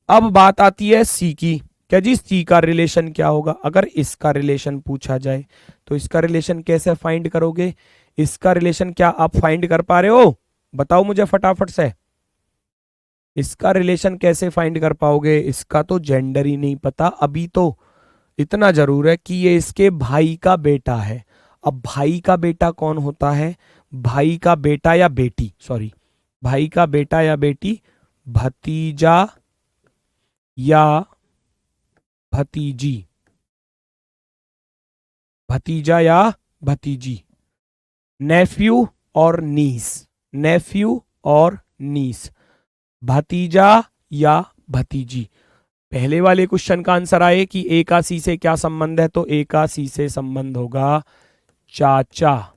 अब बात आती है सी की। क्या जी, सी का रिलेशन क्या होगा। अगर इसका रिलेशन पूछा जाए तो इसका रिलेशन कैसे फाइंड करोगे। इसका रिलेशन क्या आप फाइंड कर पा रहे हो, बताओ मुझे फटाफट से। इसका रिलेशन कैसे फाइंड कर पाओगे, इसका तो जेंडर ही नहीं पता अभी। तो इतना जरूर है कि ये इसके भाई का बेटा है। अब भाई का बेटा कौन होता है, भाई का बेटा या बेटी, सॉरी, भाई का बेटा या बेटी, भतीजा या भतीजी, भतीजा या भतीजी, नेफ्यू और नीस, नेफ्यू और नीस, भतीजा या भतीजी। पहले वाले क्वेश्चन का आंसर आए कि ए का सी से क्या संबंध है, तो ए का सी से संबंध होगा चाचा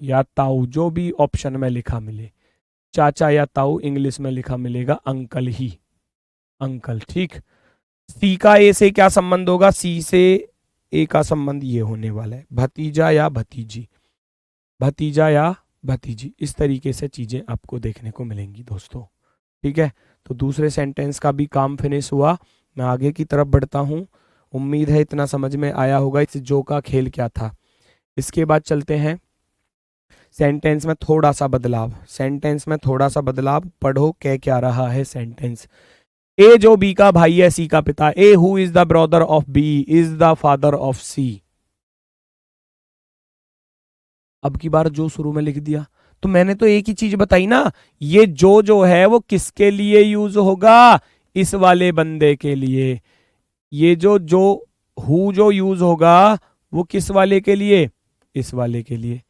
या ताऊ, जो भी ऑप्शन में लिखा मिले, चाचा या ताऊ, इंग्लिश में लिखा मिलेगा अंकल ही, अंकल। ठीक, सी का ए से क्या संबंध होगा, सी से ए का संबंध ये होने वाला है भतीजा या भतीजी, भतीजा या भतीजी। इस तरीके से चीजें आपको देखने को मिलेंगी दोस्तों। ठीक है, तो दूसरे सेंटेंस का भी काम फिनिश हुआ। मैं आगे की तरफ बढ़ता हूं। उम्मीद है इतना समझ में आया होगा इस जो का खेल क्या था। इसके बाद चलते हैं सेंटेंस में थोड़ा सा बदलाव, सेंटेंस में थोड़ा सा बदलाव। पढ़ो कह क्या रहा है सेंटेंस। ए जो बी का भाई है, सी का पिता। A who is the brother of B is the father of C. अब की बार जो शुरू में लिख दिया, तो मैंने तो एक ही चीज बताई ना, ये जो है वो किसके लिए यूज होगा, इस वाले बंदे के लिए। ये जो हु जो यूज होगा वो किस वाले के लिए, इस वाले के लिए।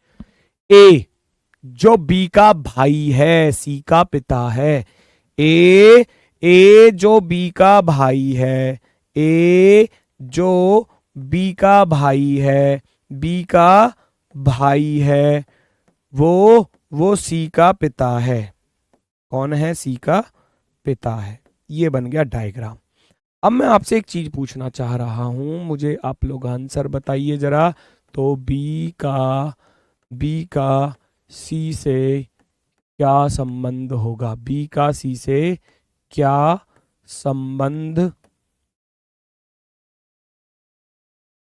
ए जो बी का भाई है, सी का पिता है। ए जो बी का भाई है, ए जो बी का भाई है, बी का भाई है, वो सी का पिता है। कौन है, सी का पिता है। ये बन गया डायग्राम। अब मैं आपसे एक चीज पूछना चाह रहा हूं, मुझे आप लोग आंसर बताइए जरा। तो बी का सी से क्या संबंध होगा, बी का सी से क्या संबंध,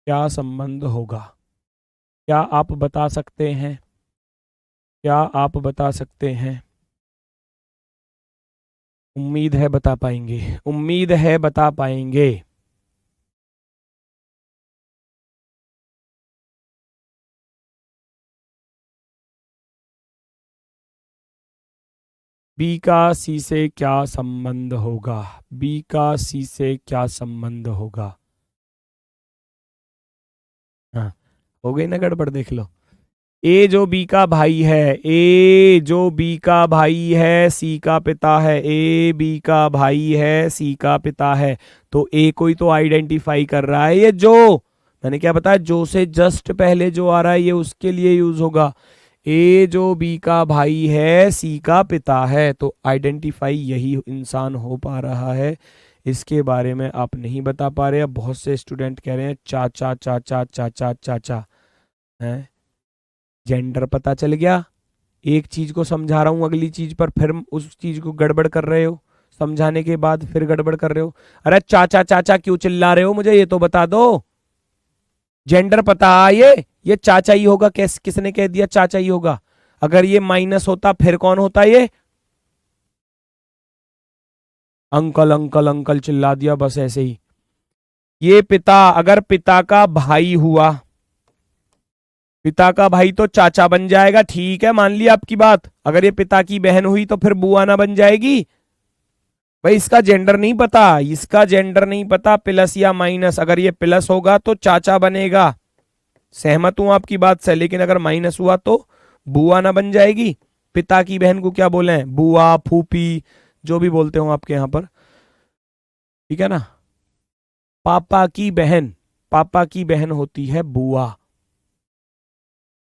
क्या संबंध होगा, क्या आप बता सकते हैं, क्या आप बता सकते हैं। उम्मीद है बता पाएंगे, उम्मीद है बता पाएंगे। बी का सी से क्या संबंध होगा, बी का सी से क्या संबंध होगा। हाँ, हो गई ना गड़बड़, देख लो। ए जो बी का भाई है, ए जो बी का भाई है, सी का पिता है। ए बी का भाई है, सी का पिता है। तो ए कोई तो आइडेंटिफाई कर रहा है, ये जो मैंने क्या बताया, जो से जस्ट पहले जो आ रहा है ये उसके लिए यूज होगा। ए जो बी का भाई है, सी का पिता है, तो आइडेंटिफाई यही इंसान हो पा रहा है। इसके बारे में आप नहीं बता पा रहे। अब बहुत से स्टूडेंट कह रहे हैं चाचा चाचा चाचा चाचा, है जेंडर पता चल गया। एक चीज को समझा रहा हूं, अगली चीज पर फिर उस चीज को गड़बड़ कर रहे हो, समझाने के बाद फिर गड़बड़ कर रहे हो। अरे चाचा चाचा क्यों चिल्ला रहे हो, मुझे ये तो बता दो। जेंडर पता ये चाचा ही होगा। किसने कह दिया चाचा ही होगा? अगर ये माइनस होता फिर कौन होता ये? अंकल अंकल अंकल चिल्ला दिया बस ऐसे ही। ये पिता, अगर पिता का भाई हुआ, पिता का भाई तो चाचा बन जाएगा, ठीक है मान लिया आपकी बात। अगर ये पिता की बहन हुई तो फिर बुआ ना बन जाएगी? भाई इसका जेंडर नहीं पता, इसका जेंडर नहीं पता, प्लस या माइनस। अगर ये प्लस होगा तो चाचा बनेगा, सहमत हूं आपकी बात से, लेकिन अगर माइनस हुआ तो बुआ ना बन जाएगी? पिता की बहन को क्या बोले हैं? बुआ, फूफी, जो भी बोलते हो आपके यहां पर, ठीक है ना। पापा की बहन, पापा की बहन होती है बुआ।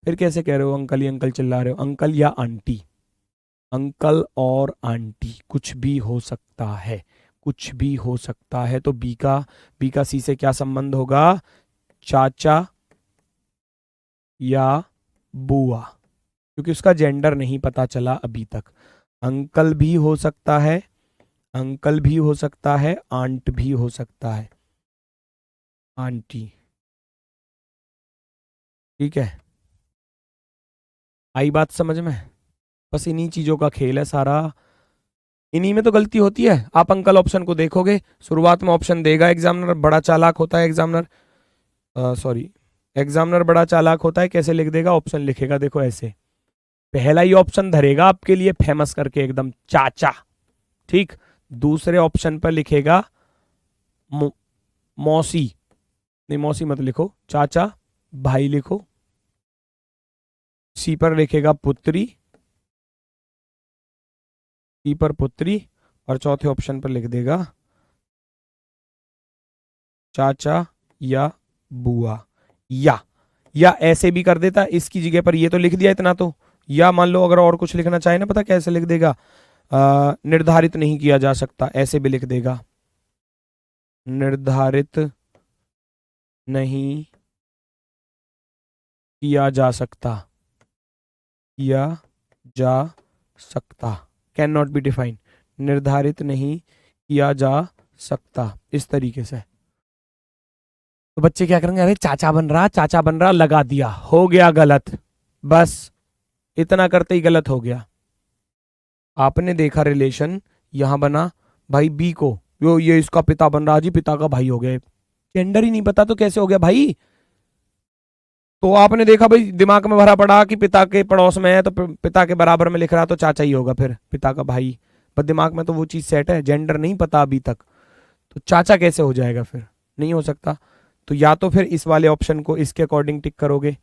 फिर कैसे कह रहे हो अंकल ही अंकल चिल्ला रहे हो? अंकल या आंटी, अंकल और आंटी कुछ भी हो सकता है, कुछ भी हो सकता है। तो बी का सी से क्या संबंध होगा? चाचा या बुआ, क्योंकि उसका जेंडर नहीं पता चला अभी तक। अंकल भी हो सकता है, अंकल भी हो सकता है, आंट भी हो सकता है, आंटी, ठीक है। आई बात समझ में? बस इन्हीं चीजों का खेल है सारा, इन्हीं में तो गलती होती है। आप अंकल ऑप्शन को देखोगे, शुरुआत में ऑप्शन देगा एग्जामिनर, बड़ा चालाक होता है एग्जामिनर, सॉरी, एग्जामिनर बड़ा चालाक होता है। कैसे लिख देगा? ऑप्शन लिखेगा देखो ऐसे, पहला ही ऑप्शन धरेगा आपके लिए फेमस करके एकदम चाचा, ठीक। दूसरे ऑप्शन पर लिखेगा मौसी, नहीं मौसी मत लिखो, चाचा, भाई लिखो। सी पर लिखेगा पुत्री, सी पर पुत्री, और चौथे ऑप्शन पर लिख देगा चाचा या बुआ। या ऐसे भी कर देता इसकी जगह पर, ये तो लिख दिया इतना तो। या मान लो अगर और कुछ लिखना चाहे ना, पता कैसे लिख देगा? निर्धारित नहीं किया जा सकता, ऐसे भी लिख देगा, निर्धारित नहीं किया जा सकता, किया जा सकता, कैन नॉट बी डिफाइंड, निर्धारित नहीं किया जा सकता, इस तरीके से। तो बच्चे क्या करेंगे? अरे चाचा बन रहा, चाचा बन रहा, लगा दिया, हो गया गलत, बस इतना करते ही गलत हो गया। आपने देखा रिलेशन यहां बना, भाई बी को ये इसका पिता बन रहा जी, पिता का भाई हो गया, जेंडर ही नहीं पता तो कैसे हो गया भाई? तो आपने देखा भाई, दिमाग में भरा पड़ा कि पिता के पड़ोस में है तो पिता के बराबर में लिख रहा तो चाचा ही होगा, फिर पिता का भाई, पर दिमाग में तो वो चीज सेट है, जेंडर नहीं पता अभी तक, तो चाचा कैसे हो जाएगा? फिर नहीं हो सकता। तो या तो फिर इस वाले ऑप्शन को इसके अकॉर्डिंग टिक करोगे,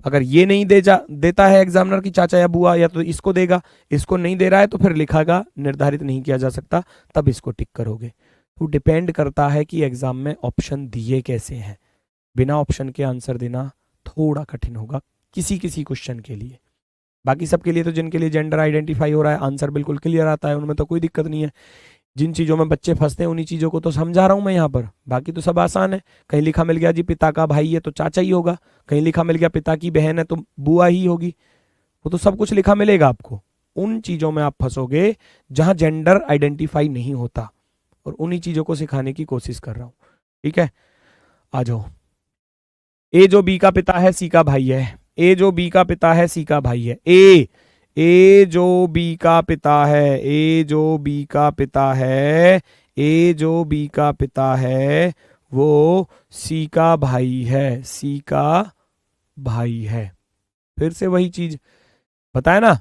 अगर ये नहीं देता है एग्जामिनर की चाचा या बुआ, या तो इसको देगा, इसको नहीं दे रहा है तो फिर लिखागा निर्धारित नहीं किया जा सकता, तब इसको टिक करोगे। तो डिपेंड करता है कि एग्जाम में ऑप्शन दिए कैसे हैं, बिना ऑप्शन के आंसर देना थोड़ा कठिन होगा किसी किसी क्वेश्चन के लिए। बाकी सबके लिए तो, जिनके लिए जेंडर आइडेंटिफाई हो रहा है, आंसर बिल्कुल क्लियर आता है, उनमें तो कोई दिक्कत नहीं है। जिन चीज़ों में बच्चे फंसते हैं उन्हीं चीज़ों को तो समझा रहा हूँ मैं यहाँ पर, बाकी तो सब आसान है। कहीं लिखा मिल गया जी पिता का भाई है तो चाचा ही होगा, कहीं लिखा मिल गया पिता की बहन है तो बुआ ही होगी, वो तो सब कुछ लिखा मिलेगा आपको। उन चीज़ों में आप फंसोगे जहाँ जेंडर आइडेंटिफाई नहीं होता, और उन्हीं चीज़ों को सिखाने की कोशिश कर रहा हूँ, ठीक है। आ जाओ, ए जो बी का पिता है सी का भाई है, ए जो बी का पिता है सी का भाई है, ए जो बी का पिता है, ए जो बी का पिता है, ए जो बी का पिता है वो सी का भाई है, सी का भाई है। फिर से वही चीज बताया ना,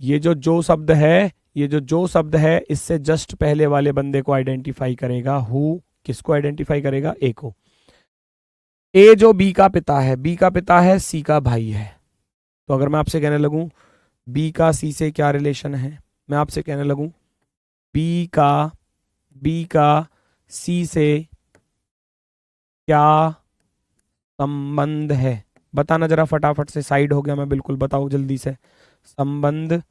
ये जो शब्द है, ये जो शब्द है इससे जस्ट पहले वाले बंदे को आइडेंटिफाई करेगा। हु किसको आइडेंटिफाई करेगा? ए को। ए जो बी का पिता है, बी का पिता है सी का भाई है, तो अगर मैं आपसे कहने लगूं बी का सी से क्या रिलेशन है, मैं आपसे कहने लगूं बी का सी से क्या संबंध है, बताना जरा फटाफट से, साइड हो गया मैं बिल्कुल, बताओ जल्दी से। संबंध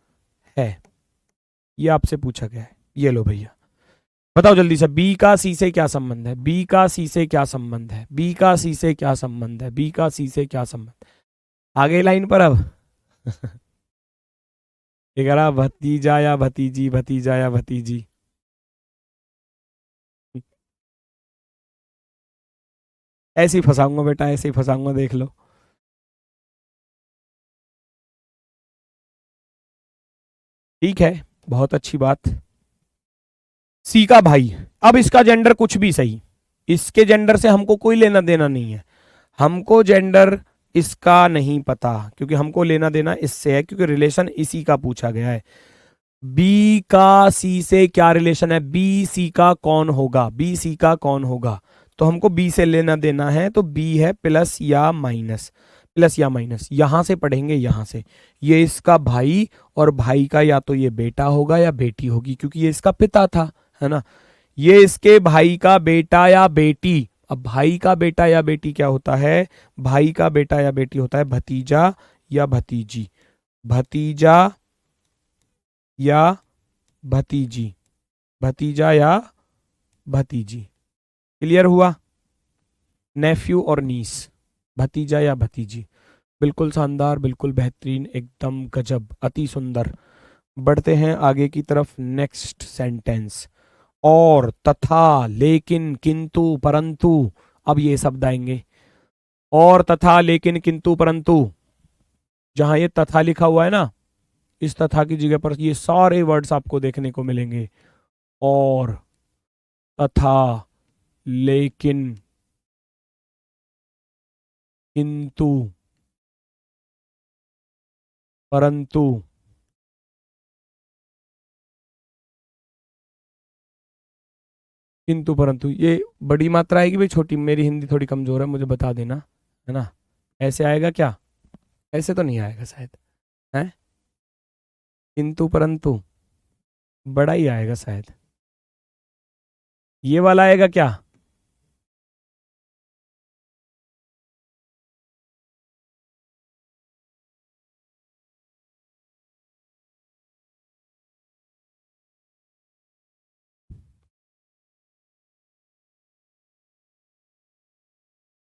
है, ये आपसे पूछा गया है, ये लो भैया बताओ जल्दी से, बी का सी से क्या संबंध है, बी का सी से क्या संबंध है, बी का सी से क्या संबंध है, बी का सी से क्या संबंध। आगे लाइन पर अब ये करा भतीजा या भतीजी, भतीजा या भतीजी, ऐसे ही फंसाऊंगा बेटा, ऐसे ही फंसाऊंगा, देख लो। ठीक है, बहुत अच्छी बात। सी का भाई, अब इसका जेंडर कुछ भी सही, इसके जेंडर से हमको कोई लेना देना नहीं है, हमको जेंडर इसका नहीं पता, क्योंकि हमको लेना देना इससे है, क्योंकि रिलेशन इसी का पूछा गया है। बी का सी से क्या रिलेशन है, बी सी का कौन होगा, बी सी का कौन होगा, तो हमको बी से लेना देना है, तो बी है प्लस या माइनस, प्लस या माइनस, यहां से पढ़ेंगे, यहां से, ये इसका भाई, और भाई का या तो ये बेटा होगा या बेटी होगी, क्योंकि ये इसका पिता था, है ना। ये इसके भाई का बेटा या बेटी, अब भाई का बेटा या बेटी क्या होता है, भाई का बेटा या बेटी होता है भतीजा या भतीजी, भतीजा या भतीजी, भतीजा या भतीजी। क्लियर हुआ, नेफ्यू और नीस, भतीजा या भतीजी। बिल्कुल शानदार, बिल्कुल बेहतरीन, एकदम गजब, अति सुंदर। बढ़ते हैं आगे की तरफ, नेक्स्ट सेंटेंस। और, तथा, लेकिन, किंतु, परंतु, अब ये शब्द आएंगे, और, तथा, लेकिन, किंतु, परंतु, जहां ये तथा लिखा हुआ है ना, इस तथा की जगह पर ये सारे वर्ड्स आपको देखने को मिलेंगे, और, तथा, लेकिन, किंतु, परंतु, किंतु परंतु, ये बड़ी मात्रा आएगी भाई, छोटी, मेरी हिंदी थोड़ी कमजोर है, मुझे बता देना, है ना। ऐसे आएगा क्या, ऐसे तो नहीं आएगा शायद, है, किंतु परंतु बड़ा ही आएगा शायद, ये वाला आएगा क्या,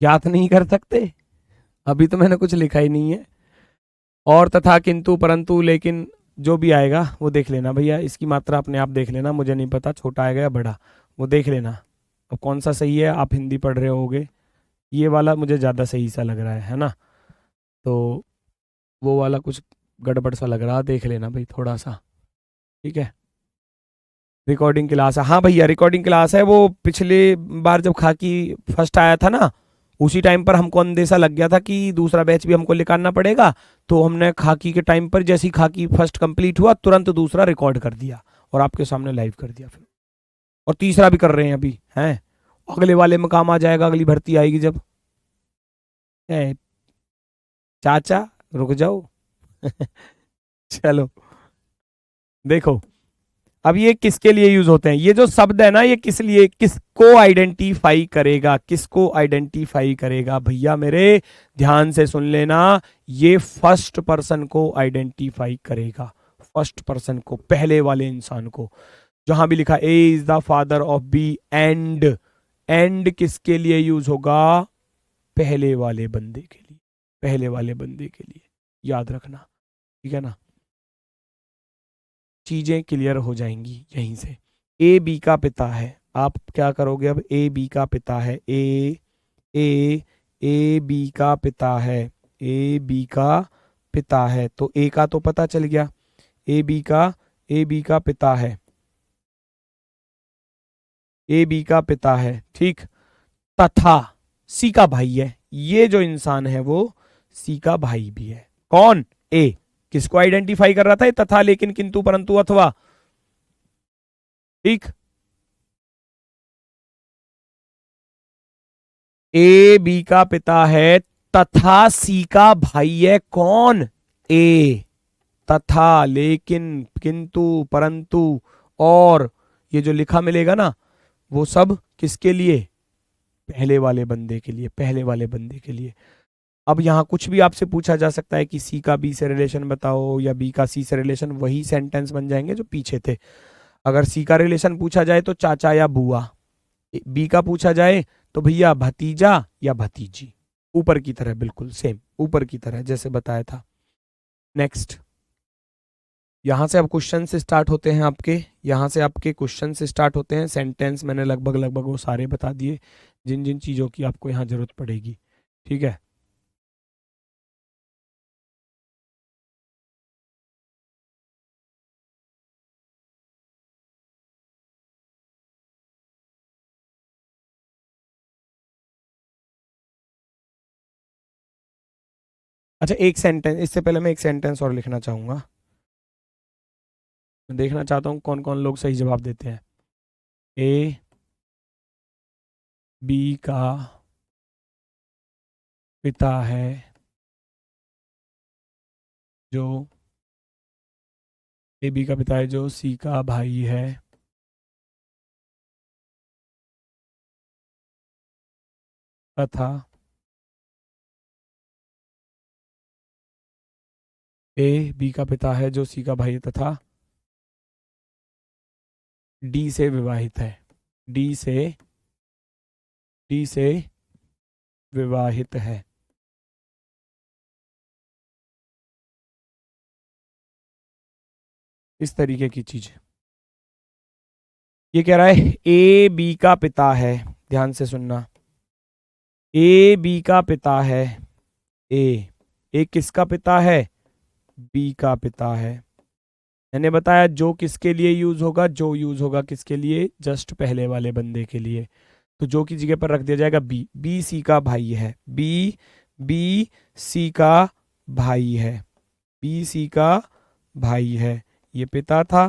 याद नहीं कर सकते, अभी तो मैंने कुछ लिखा ही नहीं है। और, तथा, किंतु, परंतु, लेकिन, जो भी आएगा वो देख लेना भैया, इसकी मात्रा अपने आप देख लेना, मुझे नहीं पता छोटा आएगा या बड़ा, वो देख लेना। अब कौन सा सही है, आप हिंदी पढ़ रहे होगे, ये वाला मुझे ज़्यादा सही सा लग रहा है ना, तो वो वाला कुछ गड़बड़ सा लग रहा, देख लेना भाई थोड़ा सा, ठीक है। रिकॉर्डिंग क्लास है, हाँ भैया रिकॉर्डिंग क्लास है, वो पिछले बार जब खाकी फर्स्ट आया था ना, उसी टाइम पर हमको अंदेशा लग गया था कि दूसरा बैच भी हमको निकालना पड़ेगा, तो हमने खाकी के टाइम पर जैसे ही खाकी फर्स्ट कंप्लीट हुआ तुरंत दूसरा रिकॉर्ड कर दिया और आपके सामने लाइव कर दिया फिर, और तीसरा भी कर रहे हैं अभी, हैं, अगले वाले में काम आ जाएगा, अगली भर्ती आएगी जब। ए, चाचा रुक जाओ। चलो देखो, अब ये किसके लिए यूज होते हैं, ये जो शब्द है ना, ये किस लिए, किसको आइडेंटिफाई करेगा, किसको आइडेंटिफाई करेगा भैया मेरे, ध्यान से सुन लेना, ये फर्स्ट पर्सन को आइडेंटिफाई करेगा, फर्स्ट पर्सन को, पहले वाले इंसान को। जहां भी लिखा A is the father of B, and, and किसके लिए यूज होगा, पहले वाले बंदे के लिए, पहले वाले बंदे के लिए, याद रखना, ठीक है ना। चीजें क्लियर हो जाएंगी यहीं से। ए बी का पिता है, आप क्या करोगे अब, ए बी का पिता है, ए ए बी का पिता है, ए बी का पिता है, तो ए का तो पता चल गया, ए बी का पिता है, ए बी का पिता है, ठीक। तथा सी का भाई है, ये जो इंसान है वो सी का भाई भी है, कौन, ए, किसको आइडेंटिफाई कर रहा था, तथा, लेकिन, किंतु, परंतु, अथवा, ठीक। ए बी का पिता है, तथा सी का भाई है, कौन, ए, तथा, लेकिन, किंतु, परंतु, और, ये जो लिखा मिलेगा ना, वो सब किसके लिए, पहले वाले बंदे के लिए, पहले वाले बंदे के लिए। अब यहां कुछ भी आपसे पूछा जा सकता है कि सी का बी से रिलेशन बताओ या बी का सी से रिलेशन, वही सेंटेंस बन जाएंगे जो पीछे थे। अगर सी का रिलेशन पूछा जाए तो चाचा या बुआ, बी का पूछा जाए तो भैया भतीजा या भतीजी, ऊपर की तरह, बिल्कुल सेम ऊपर की तरह जैसे बताया था। नेक्स्ट, यहाँ से अब क्वेश्चन से स्टार्ट होते हैं आपके, यहाँ से आपके क्वेश्चन से स्टार्ट होते हैं। सेंटेंस मैंने लगभग लगभग वो सारे बता दिए जिन जिन चीज़ों की आपको यहाँ जरूरत पड़ेगी। ठीक है, अच्छा एक सेंटेंस, इससे पहले मैं एक सेंटेंस और लिखना चाहूँगा। मैं देखना चाहता हूँ कौन कौन लोग सही जवाब देते हैं। ए बी का पिता है जो, ए बी का पिता है जो सी का भाई है तथा ए बी का पिता है जो सी का भाई है तथा डी से विवाहित है। डी से, डी से विवाहित है। इस तरीके की चीज ये कह रहा है। ए बी का पिता है, ध्यान से सुनना, ए बी का पिता है। ए किसका पिता है? बी का पिता है। मैंने बताया जो किसके लिए यूज होगा, जो यूज होगा किसके लिए, जस्ट पहले वाले बंदे के लिए। तो जो की जगह पर रख दिया जाएगा बी। बी सी का भाई है, बी सी का भाई है, बी सी का भाई है। ये पिता था,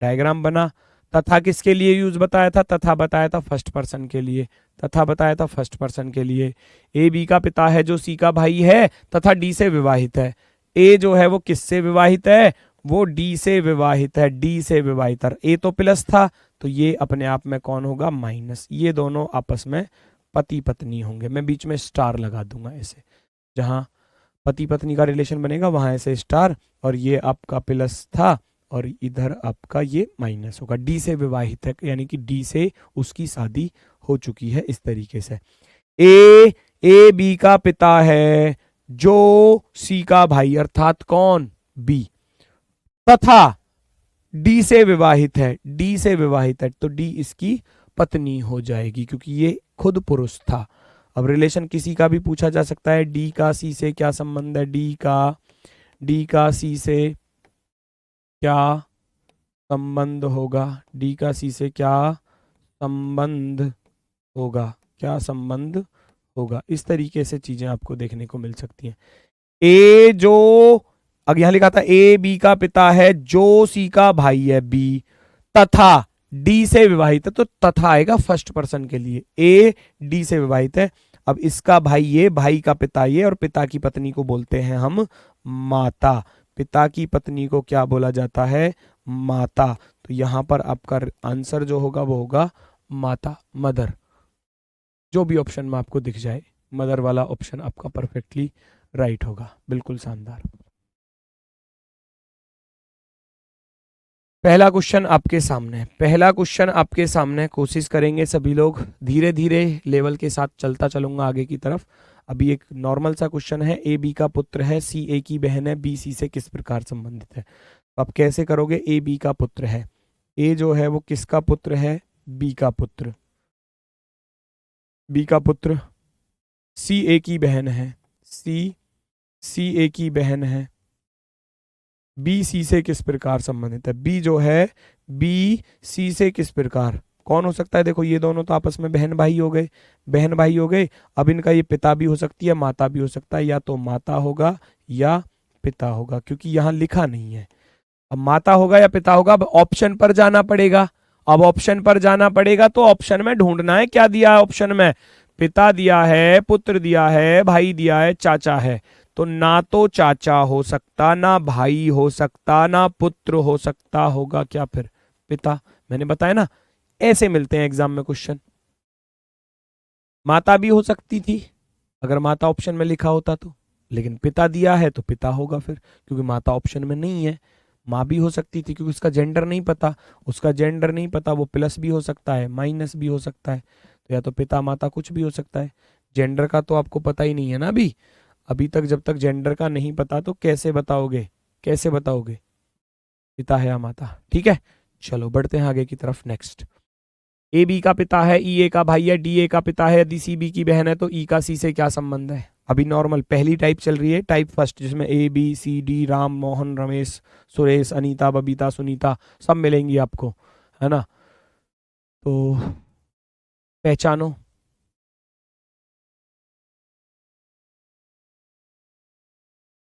डायग्राम बना। तथा किसके लिए यूज बताया था? तथा बताया था फर्स्ट पर्सन के लिए, तथा बताया था फर्स्ट पर्सन के लिए। ए बी का पिता है जो सी का भाई है तथा डी से विवाहित है। ए जो है वो किससे विवाहित है? वो डी से विवाहित है, डी से विवाहित है। ए तो प्लस था तो ये अपने आप में कौन होगा? माइनस। ये दोनों आपस में पति पत्नी होंगे। मैं बीच में स्टार लगा दूंगा ऐसे, जहां पति पत्नी का रिलेशन बनेगा वहां ऐसे स्टार, और ये आपका प्लस था और इधर आपका ये माइनस होगा। डी से विवाहित है यानी कि डी से उसकी शादी हो चुकी है। इस तरीके से ए बी का पिता है जो सी का भाई, अर्थात कौन? बी, तथा डी से विवाहित है, डी से विवाहित है तो डी इसकी पत्नी हो जाएगी क्योंकि ये खुद पुरुष था। अब रिलेशन किसी का भी पूछा जा सकता है। डी का सी से क्या संबंध है? डी का सी से क्या संबंध होगा? डी का सी से क्या संबंध होगा? क्या संबंध होगा? इस तरीके से चीजें आपको देखने को मिल सकती हैं। ए जो, अगर यहां लिखा था ए बी का पिता है जो सी का भाई है बी, तथा डी से विवाहित है, तो तथा आएगा फर्स्ट पर्सन के लिए। ए डी से विवाहित है। अब इसका भाई ये, भाई का पिता ये, और पिता की पत्नी को बोलते हैं हम माता। पिता की पत्नी को क्या बोला जाता है? माता। तो यहां पर आपका आंसर जो होगा वो होगा माता, मदर। जो भी ऑप्शन में आपको दिख जाए, मदर वाला ऑप्शन आपका परफेक्टली राइट होगा। बिल्कुल शानदार। पहला क्वेश्चन आपके सामने, पहला क्वेश्चन आपके सामने। कोशिश करेंगे सभी लोग, धीरे धीरे लेवल के साथ चलता चलूंगा आगे की तरफ। अभी एक नॉर्मल सा क्वेश्चन है। ए बी का पुत्र है, सी ए की बहन है, बी सी से किस प्रकार संबंधित है? तो आप कैसे करोगे? ए बी का पुत्र है, ए जो है वो किसका पुत्र है? बी का पुत्र, बी का पुत्र। सी ए की बहन है, सी ए की बहन है। बी सी से किस प्रकार संबंधित है? बी जो है, बी सी से किस प्रकार, कौन हो सकता है? देखो ये दोनों तो आपस में बहन भाई हो गए, बहन भाई हो गए। अब इनका ये पिता भी हो सकती है, माता भी हो सकता है। या तो माता होगा या पिता होगा, क्योंकि यहाँ लिखा नहीं है। अब माता होगा या पिता होगा, अब ऑप्शन पर जाना पड़ेगा। अब ऑप्शन पर जाना पड़ेगा तो ऑप्शन में ढूंढना है। क्या दिया है ऑप्शन में? पिता दिया है, पुत्र दिया है, भाई दिया है, चाचा है। तो ना तो चाचा हो सकता, ना भाई हो सकता, ना पुत्र हो सकता, होगा क्या फिर? पिता। मैंने बताया ना, ऐसे मिलते हैं एग्जाम में क्वेश्चन। माता भी हो सकती थी अगर माता ऑप्शन में लिखा होता तो, लेकिन पिता दिया है तो पिता होगा फिर, क्योंकि माता ऑप्शन में नहीं है। माँ भी हो सकती थी क्योंकि उसका जेंडर नहीं पता, उसका जेंडर नहीं पता, वो प्लस भी हो सकता है, माइनस भी हो सकता है। तो या तो पिता माता कुछ भी हो सकता है। जेंडर का तो आपको पता ही नहीं है ना अभी। अभी तक जब तक जेंडर का नहीं पता तो कैसे बताओगे? कैसे बताओगे पिता है या माता? ठीक है, चलो बढ़ते हैं आगे की तरफ। नेक्स्ट, ए बी का पिता है, ई ए का भाई है, डी ए का पिता है, यदि सी बी की बहन है तो ई का सी से क्या संबंध है? अभी नॉर्मल पहली टाइप चल रही है, टाइप फर्स्ट, जिसमें A B C D, Ram Mohan Ramesh Suresh Anita Babita Sunita सब मिलेंगी आपको, है ना? तो पहचानो।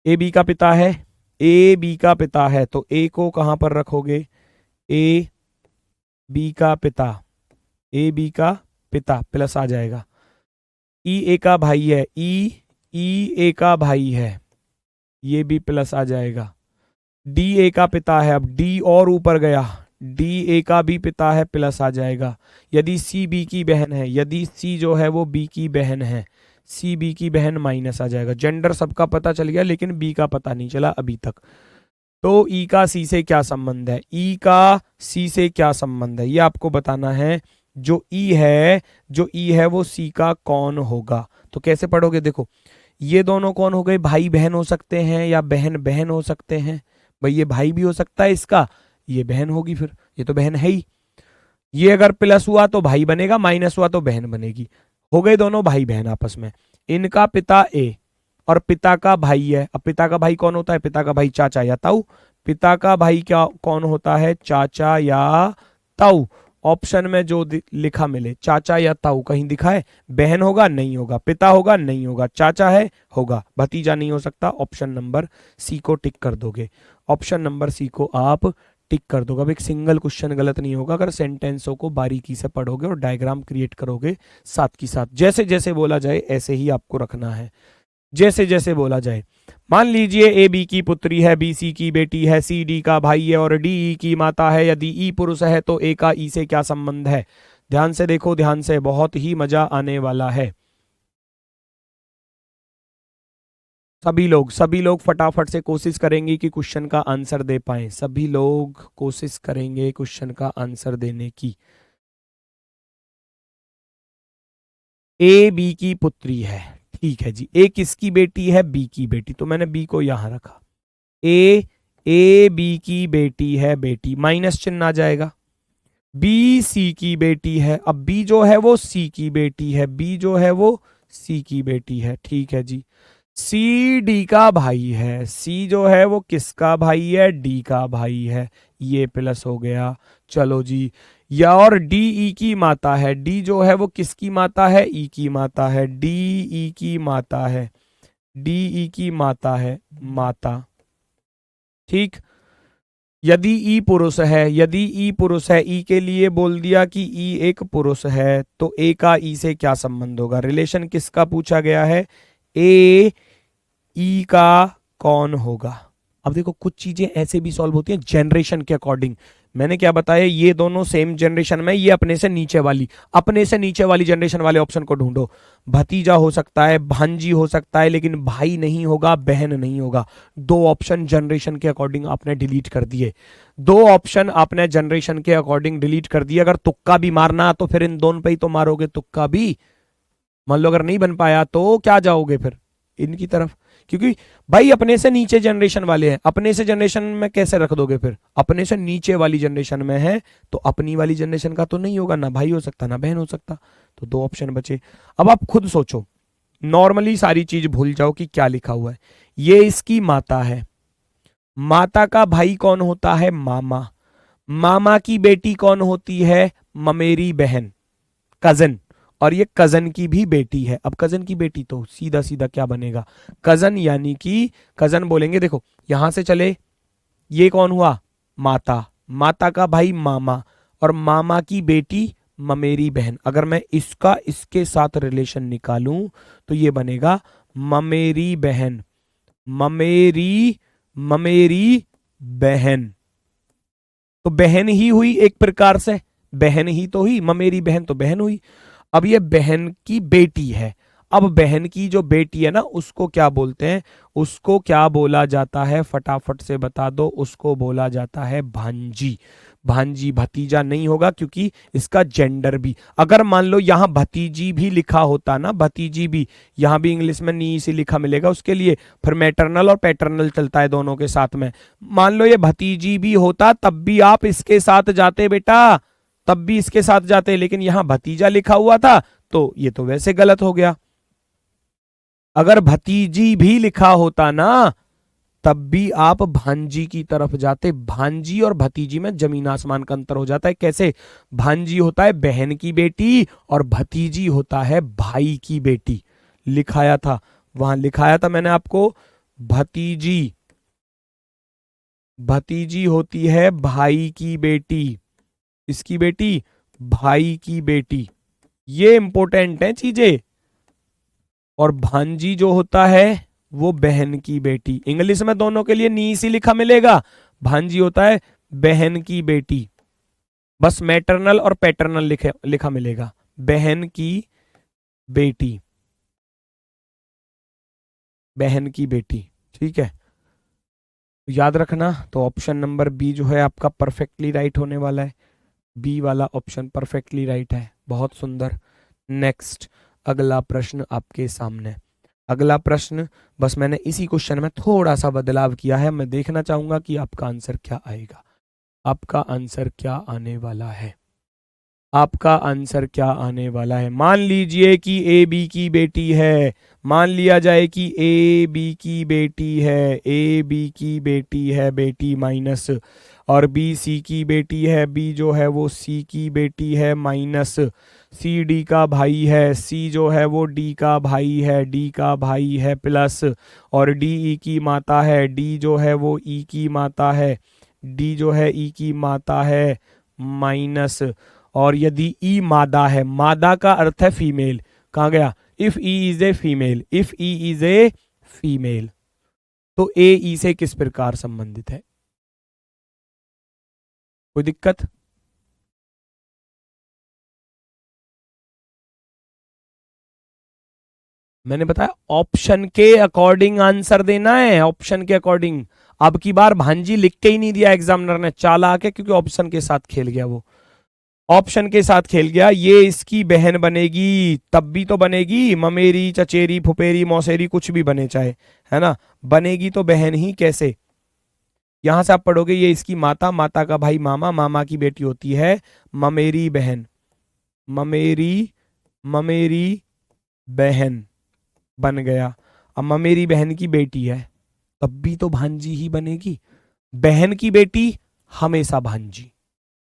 ए बी का पिता है, ए बी का पिता है तो ए को कहां पर रखोगे? ए बी का पिता, ए बी का पिता प्लस आ जाएगा। ई ए का भाई है, ई ए का भाई है, ये भी प्लस आ जाएगा। डी ए का पिता है, अब डी और ऊपर गया, डी ए का भी पिता है, प्लस आ जाएगा। यदि सी बी की बहन है, यदि सी जो है वो बी की बहन है, सी बी की बहन माइनस आ जाएगा। जेंडर सबका पता चल गया लेकिन बी का पता नहीं चला अभी तक। तो ई का सी से क्या संबंध है? ई का सी से क्या संबंध है ये आपको बताना है। जो ई है वो सी का कौन होगा? तो कैसे पढ़ोगे? देखो, ये दोनों कौन हो गए? भाई बहन हो सकते हैं या बहन बहन हो सकते हैं। भाई ये भाई भी हो सकता है इसका, ये बहन होगी, फिर ये तो बहन है ही। ये अगर प्लस हुआ तो भाई बनेगा, माइनस हुआ तो बहन बनेगी। हो गए दोनों भाई बहन आपस में। इनका पिता ए और पिता का भाई है। अब पिता का भाई कौन होता है? पिता का भाई चाचा या ताऊ। पिता का भाई क्या कौन होता है? चाचा या ताऊ। ऑप्शन में जो लिखा मिले, चाचा या ताऊ, कहीं दिखा है? बहन होगा? नहीं होगा। पिता होगा? नहीं होगा। चाचा है? होगा। भतीजा नहीं हो सकता। ऑप्शन नंबर सी को टिक कर दोगे। ऑप्शन नंबर सी को आप टिक कर दोगे। अब एक सिंगल क्वेश्चन गलत नहीं होगा अगर सेंटेंसों को बारीकी से पढ़ोगे और डायग्राम क्रिएट करोगे साथ की साथ। जैसे जैसे बोला जाए ऐसे ही आपको रखना है, जैसे जैसे बोला जाए। मान लीजिए ए बी की पुत्री है, बी सी की बेटी है, सी डी का भाई है और डी ई की माता है। यदि ई पुरुष है तो ए का ई से क्या संबंध है? ध्यान से देखो, ध्यान से, बहुत ही मजा आने वाला है। सभी लोग फटाफट से कोशिश करेंगे कि क्वेश्चन का आंसर दे पाएं। सभी लोग कोशिश करेंगे क्वेश्चन का आंसर देने की। ए बी की पुत्री है, ठीक है जी। ए किसकी बेटी है? बी की बेटी, तो मैंने बी को यहां रखा। ए बी की बेटी है, बेटी माइनस चिन्ह आ जाएगा। बी सी की बेटी है, अब बी जो है वो सी की बेटी है, बी जो है वो सी की बेटी है, ठीक है जी। सी डी का भाई है, सी जो है वो किसका भाई है? डी का भाई है, ये प्लस हो गया। चलो जी, या और डी ई की माता है, डी जो है वो किसकी माता है? ई की माता है, डी ई की माता है, डी ई की माता है, माता, ठीक। यदि ई पुरुष है, यदि ई पुरुष है, ई के लिए बोल दिया कि ई एक पुरुष है, तो ए का ई से क्या संबंध होगा? रिलेशन किसका पूछा गया है? ए ई का कौन होगा? अब देखो, कुछ चीजें ऐसे भी सॉल्व होती हैं जनरेशन के अकॉर्डिंग। मैंने क्या बताया? ये दोनों सेम जनरेशन में, ये अपने से नीचे वाली जनरेशन वाले ऑप्शन को ढूंढो। भतीजा हो सकता है, भांजी हो सकता है, लेकिन भाई नहीं होगा, बहन नहीं होगा। दो ऑप्शन जनरेशन के अकॉर्डिंग आपने डिलीट कर दिए, दो ऑप्शन आपने जनरेशन के अकॉर्डिंग डिलीट कर दिए। अगर तुक्का भी मारना तो फिर इन दोनों पे ही तो मारोगे तुक्का भी। मान लो अगर नहीं बन पाया तो क्या जाओगे फिर? इनकी तरफ, क्योंकि भाई अपने से नीचे जनरेशन वाले हैं। अपने से जनरेशन में कैसे रख दोगे फिर? अपने से नीचे वाली जनरेशन में है तो अपनी वाली जनरेशन का तो नहीं होगा, ना भाई हो सकता ना बहन हो सकता। तो दो ऑप्शन बचे। अब आप खुद सोचो, नॉर्मली सारी चीज भूल जाओ कि क्या लिखा हुआ है। ये इसकी माता है, माता का भाई कौन होता है? मामा। मामा की बेटी कौन होती है? ममेरी बहन, कजन। और ये कजन की भी बेटी है। अब कजन की बेटी तो सीधा सीधा क्या बनेगा? कजन, यानी कि कजन बोलेंगे। देखो यहां से चले, ये कौन हुआ? माता, माता का भाई मामा, और मामा की बेटी ममेरी बहन। अगर मैं इसका इसके साथ रिलेशन निकालूं तो ये बनेगा ममेरी बहन, ममेरी बहन। तो बहन ही हुई एक प्रकार से, बहन ही तो हुई, ममेरी बहन तो बहन हुई। अब ये बहन की बेटी है। अब बहन की जो बेटी है ना, उसको क्या बोलते हैं? उसको क्या बोला जाता है? फटाफट से बता दो। उसको बोला जाता है भांजी। भांजी भतीजा नहीं होगा, क्योंकि इसका जेंडर भी, अगर मान लो यहां भतीजी भी लिखा होता ना, भतीजी भी, यहां भी इंग्लिश में नी से लिखा मिलेगा उसके लिए, फिर मैटरनल और पैटर्नल चलता है दोनों के साथ में। मान लो ये भतीजी भी होता तब भी आप इसके साथ जाते बेटा, तब भी इसके साथ जाते, लेकिन यहां भतीजा लिखा हुआ था तो ये तो वैसे गलत हो गया। अगर भतीजी भी लिखा होता ना तब भी आप भांजी की तरफ जाते। भांजी और भतीजी में जमीन आसमान का अंतर हो जाता है। कैसे? भांजी होता है बहन की बेटी और भतीजी होता है भाई की बेटी। लिखाया था, वहां लिखाया था मैंने आपको, भतीजी, भतीजी होती है भाई की बेटी, इसकी बेटी, भाई की बेटी, ये इंपॉर्टेंट है चीजें। और भांजी जो होता है वो बहन की बेटी। इंग्लिश में दोनों के लिए नी सी लिखा मिलेगा, भांजी होता है बहन की बेटी, बस मैटरनल और पैटर्नल लिखा मिलेगा, बहन की बेटी, बहन की बेटी। ठीक है, याद रखना। तो ऑप्शन नंबर बी जो है आपका परफेक्टली राइट होने वाला है। बी वाला ऑप्शन परफेक्टली राइट है, बहुत सुंदर। नेक्स्ट, अगला प्रश्न आपके सामने। अगला प्रश्न, बस मैंने इसी क्वेश्चन में थोड़ा सा बदलाव किया है। मैं देखना चाहूंगा कि आपका आंसर क्या आएगा। आपका आंसर क्या आने वाला है? आपका आंसर क्या आने वाला है? मान लीजिए कि ए बी की बेटी है, मान लिया जाए कि ए बी की बेटी है, ए बी की बेटी है, बेटी माइनस, और बी सी की बेटी है, बी जो है वो सी की बेटी है माइनस, सी डी का भाई है, सी जो है वो डी का भाई है, डी का भाई है प्लस, और डी ई की माता है, डी जो है वो ई की माता है, डी जो है ई की माता है माइनस, और यदि ई मादा है, मादा का अर्थ है फीमेल, कहाँ गया? If E is a female, if E is a female, तो ए ई से किस प्रकार संबंधित है? कोई दिक्कत? मैंने बताया ऑप्शन के अकॉर्डिंग आंसर देना है, ऑप्शन के अकॉर्डिंग। अब की बार भांजी लिख के ही नहीं दिया एग्जामिनर ने, चालाक है, क्योंकि ऑप्शन के साथ खेल गया, वो ऑप्शन के साथ खेल गया। ये इसकी बहन बनेगी, तब भी तो बनेगी, ममेरी चचेरी फुपेरी मौसेरी कुछ भी बने चाहे, है ना, बनेगी तो बहन ही। कैसे? यहां से आप पढ़ोगे ये इसकी माता, माता का भाई मामा, मामा की बेटी होती है ममेरी बहन, ममेरी, ममेरी बहन बन गया। अब ममेरी बहन की बेटी है, तब भी तो भांजी ही बनेगी, बहन की बेटी हमेशा भांजी।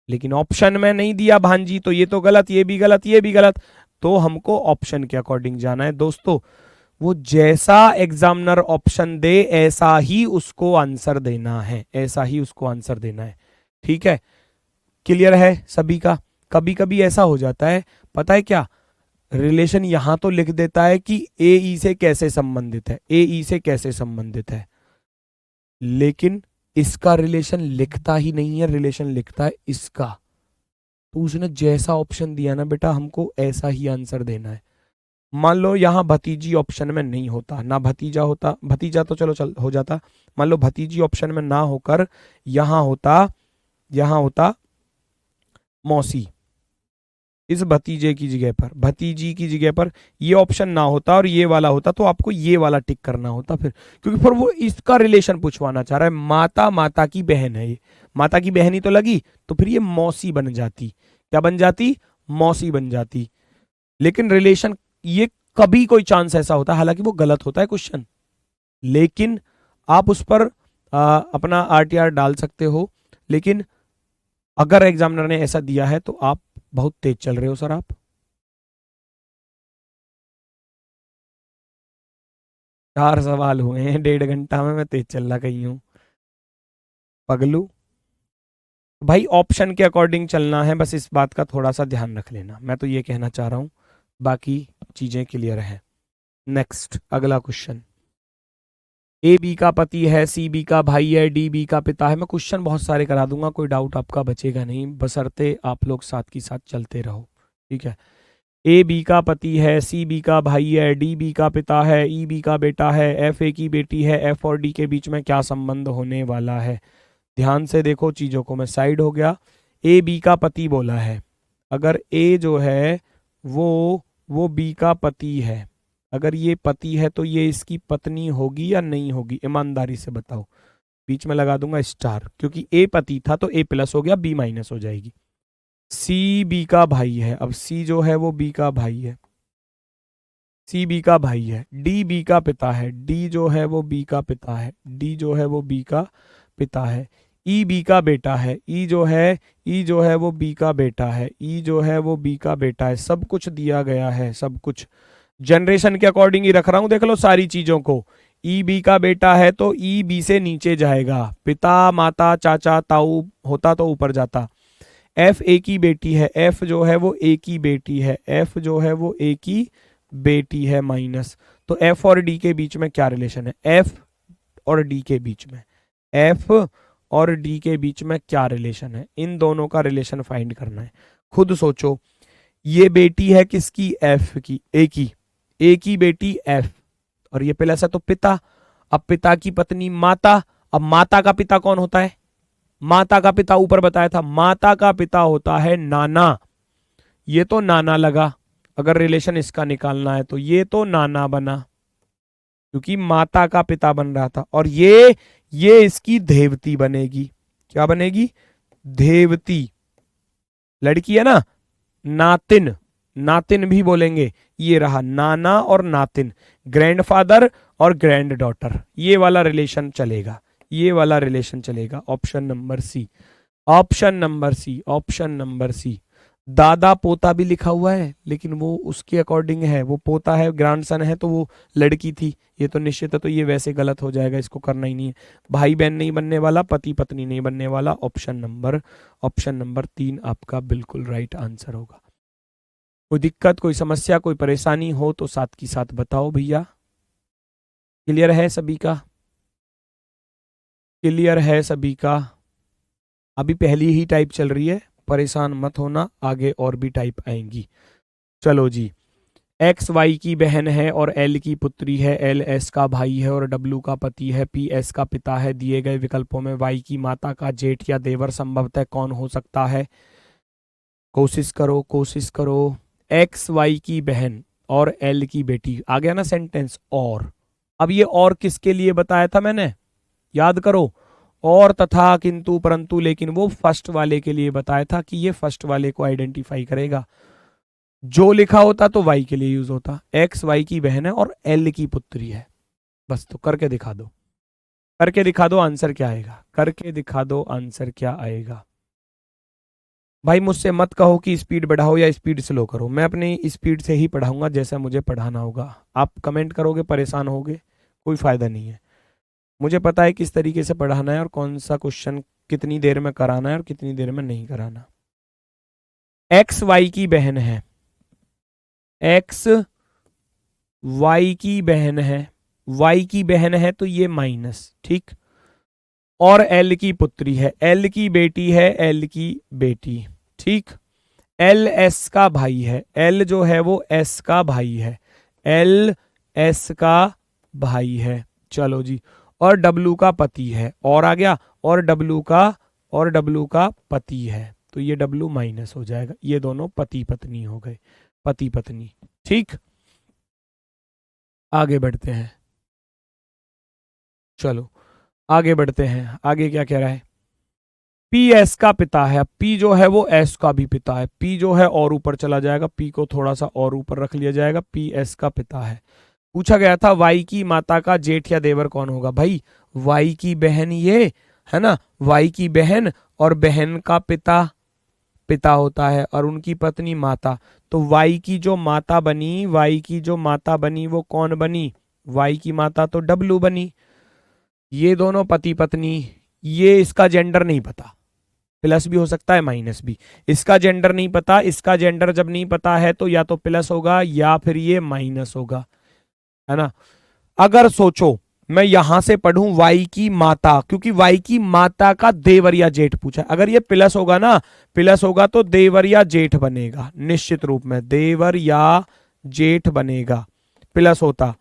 लेकिन ऑप्शन में नहीं दिया भांजी, तो ये तो गलत, ये भी गलत, ये भी गलत। तो हमको ऑप्शन के अकॉर्डिंग जाना है दोस्तों। वो जैसा एग्जामिनर ऑप्शन दे ऐसा ही उसको आंसर देना है, ऐसा ही उसको आंसर देना है। ठीक है, क्लियर है सभी का? कभी कभी ऐसा हो जाता है, पता है क्या, रिलेशन यहां तो लिख देता है कि ए ई से कैसे संबंधित है, ए ई से कैसे संबंधित है, लेकिन इसका रिलेशन लिखता ही नहीं है, रिलेशन लिखता है इसका। तो उसने जैसा ऑप्शन दिया ना बेटा, हमको ऐसा ही आंसर देना है। मान लो यहां भतीजी ऑप्शन में नहीं होता, ना भतीजा होता, भतीजा तो चलो चल हो जाता, मान लो भतीजी ऑप्शन में ना होकर यहां होता, यहां होता मौसी, इस भतीजे की जगह पर, भतीजी की जगह पर ये ऑप्शन ना होता और ये वाला होता, तो आपको ये वाला टिक करना होता फिर, क्योंकि फिर वो इसका रिलेशन पूछवाना चाह रहा है। माता, माता की बहन है, ये माता की बहन ही तो लगी, तो फिर ये मौसी बन जाती। क्या बन जाती? मौसी बन जाती। लेकिन रिलेशन, ये कभी कोई चांस ऐसा होता है, हालांकि वो गलत होता है क्वेश्चन, लेकिन आप उस पर अपना आरटीआर डाल सकते हो। लेकिन अगर एग्जामिनर ने ऐसा दिया है तो आप बहुत तेज चल रहे हो सर आप। 4 सवाल हुए हैं 1.5 घंटा में, मैं तेज चल रहा कहीं हूं पगलू। भाई ऑप्शन के अकॉर्डिंग चलना है, बस इस बात का थोड़ा सा ध्यान रख लेना, मैं तो ये कहना चाह रहा हूं, बाकी चीजें क्लियर है। नेक्स्ट, अगला क्वेश्चन। ए बी का पति है, सी बी का भाई है, डी बी का पिता है। मैं क्वेश्चन बहुत सारे करा दूंगा, कोई डाउट आपका बचेगा नहीं, बशर्ते आप लोग साथ की साथ चलते रहो। ठीक है, ए बी का पति है, सी बी का भाई है, डी बी का पिता है, ई बी का बेटा है, एफ ए की बेटी है, एफ और डी के बीच में क्या संबंध होने वाला है? ध्यान से देखो चीजों को, मैं साइड हो गया, ए बी का पति बोला है, अगर ए जो है वो बी का पति है, अगर ये पति है तो ये इसकी पत्नी होगी या नहीं होगी? ईमानदारी से बताओ। बीच में लगा दूंगा स्टार, क्योंकि ए पति था तो ए प्लस हो गया, बी माइनस हो जाएगी। सी बी का भाई है, अब सी जो है वो बी का भाई है, सी बी का भाई है। डी बी का पिता है, डी जो है वो बी का पिता है, डी जो है वो बी का पिता है। ई बी का बेटा है, ई जो है वो बी का बेटा है, ई जो है वो बी का बेटा है। सब कुछ दिया गया है, सब कुछ जनरेशन के अकॉर्डिंग ही रख रहा हूं, देख लो सारी चीजों को। ई बी का बेटा है तो ई बी से नीचे जाएगा, पिता माता चाचा ताऊ होता तो ऊपर जाता। एफ ए की बेटी है, एफ जो है वो ए की बेटी है, एफ जो है वो ए की बेटी है माइनस। तो एफ और डी के बीच में क्या रिलेशन है? एफ और डी के बीच में, एफ और डी के बीच में क्या रिलेशन है? इन दोनों का रिलेशन फाइंड करना है। खुद सोचो, ये बेटी है किसकी? एफ की, ए की बेटी एफ, और ये प्लस है तो पिता। अब पिता की पत्नी माता, अब माता का पिता कौन होता है? माता का पिता ऊपर बताया था, माता का पिता होता है नाना। ये तो नाना लगा, अगर रिलेशन इसका निकालना है तो ये तो नाना बना, क्योंकि माता का पिता बन रहा था। और ये इसकी देवती बनेगी। क्या बनेगी? देवती। लड़की है ना, नातिन, नातिन भी बोलेंगे। ये रहा नाना और नातिन, ग्रैंडफादर और ग्रैंड डॉटर, ये वाला रिलेशन चलेगा, ये वाला रिलेशन चलेगा। Option number C, option number C, option number C. दादा पोता भी लिखा हुआ है, लेकिन वो उसके अकॉर्डिंग है, वो पोता है, ग्रैंडसन है तो वो लड़की थी, ये तो निश्चित है, तो ये वैसे गलत हो जाएगा, इसको करना ही नहीं है। भाई बहन नहीं बनने वाला, पति पत्नी नहीं बनने वाला। ऑप्शन नंबर 3 आपका बिल्कुल राइट आंसर होगा। कोई दिक्कत, कोई समस्या, कोई परेशानी हो तो साथ की साथ बताओ भैया। क्लियर है सभी का? क्लियर है सभी का? अभी पहली ही टाइप चल रही है, परेशान मत होना, आगे और भी टाइप आएंगी। चलो जी, एक्स वाई की बहन है और एल की पुत्री है, एल एस का भाई है और डब्ल्यू का पति है, पी एस का पिता है। दिए गए विकल्पों में वाई की माता का जेठ या देवर संभवतः कौन हो सकता है? कोशिश करो, कोशिश करो। एक्स वाई की बहन और एल की बेटी, आ गया ना सेंटेंस। और अब ये और किसके लिए बताया था मैंने? याद करो, और तथा किंतु परंतु लेकिन वो फर्स्ट वाले के लिए बताया था कि ये फर्स्ट वाले को आइडेंटिफाई करेगा। जो लिखा होता तो वाई के लिए यूज होता। एक्स वाई की बहन है और एल की पुत्री है, बस। तो करके दिखा दो, करके दिखा दो, आंसर क्या आएगा? करके दिखा दो, आंसर क्या आएगा? भाई मुझसे मत कहो कि स्पीड बढ़ाओ या स्पीड स्लो करो, मैं अपनी स्पीड से ही पढ़ाऊंगा जैसा मुझे पढ़ाना होगा। आप कमेंट करोगे, परेशान होगे, कोई फायदा नहीं है। मुझे पता है किस तरीके से पढ़ाना है और कौन सा क्वेश्चन कितनी देर में कराना है और कितनी देर में नहीं कराना। एक्स वाई की बहन है, एक्स वाई की बहन है, वाई की बहन है तो ये माइनस, ठीक। और एल की पुत्री है, एल की बेटी है, एल की बेटी, ठीक। एल एस का भाई है, एल जो है वो एस का भाई है, एल एस का भाई है। चलो जी, और डब्लू का पति है, और आ गया, और डब्लू का पति है, तो ये डब्लू माइनस हो जाएगा। ये दोनों पति पत्नी हो गए, पति पत्नी, ठीक। आगे बढ़ते हैं, चलो आगे बढ़ते हैं। आगे क्या कह रहा है? पी एस का पिता है, पी जो है वो एस का भी पिता है, पी जो है और ऊपर चला जाएगा, पी को थोड़ा सा और ऊपर रख लिया जाएगा, पी एस का पिता है। पूछा गया था वाई की माता का जेठ या देवर कौन होगा? भाई वाई की बहन ये है ना, वाई की बहन, और बहन का पिता होता है और उनकी पत्नी माता। तो वाई की जो माता बनी, वाई की जो माता बनी वो कौन बनी? वाई की माता तो डब्लू बनी। ये दोनों पति पत्नी, ये इसका जेंडर नहीं पता, प्लस भी हो सकता है माइनस भी, इसका जेंडर नहीं पता। इसका जेंडर जब नहीं पता है तो या तो प्लस होगा या फिर ये माइनस होगा, है ना। अगर सोचो मैं यहां से पढ़ूं वाई की माता, क्योंकि वाई की माता का देवर या जेठ पूछा, अगर ये प्लस होगा ना, प्लस होगा तो देवर या जेठ बनेगा, निश्चित रूप में देवर या जेठ बनेगा, प्लस होता।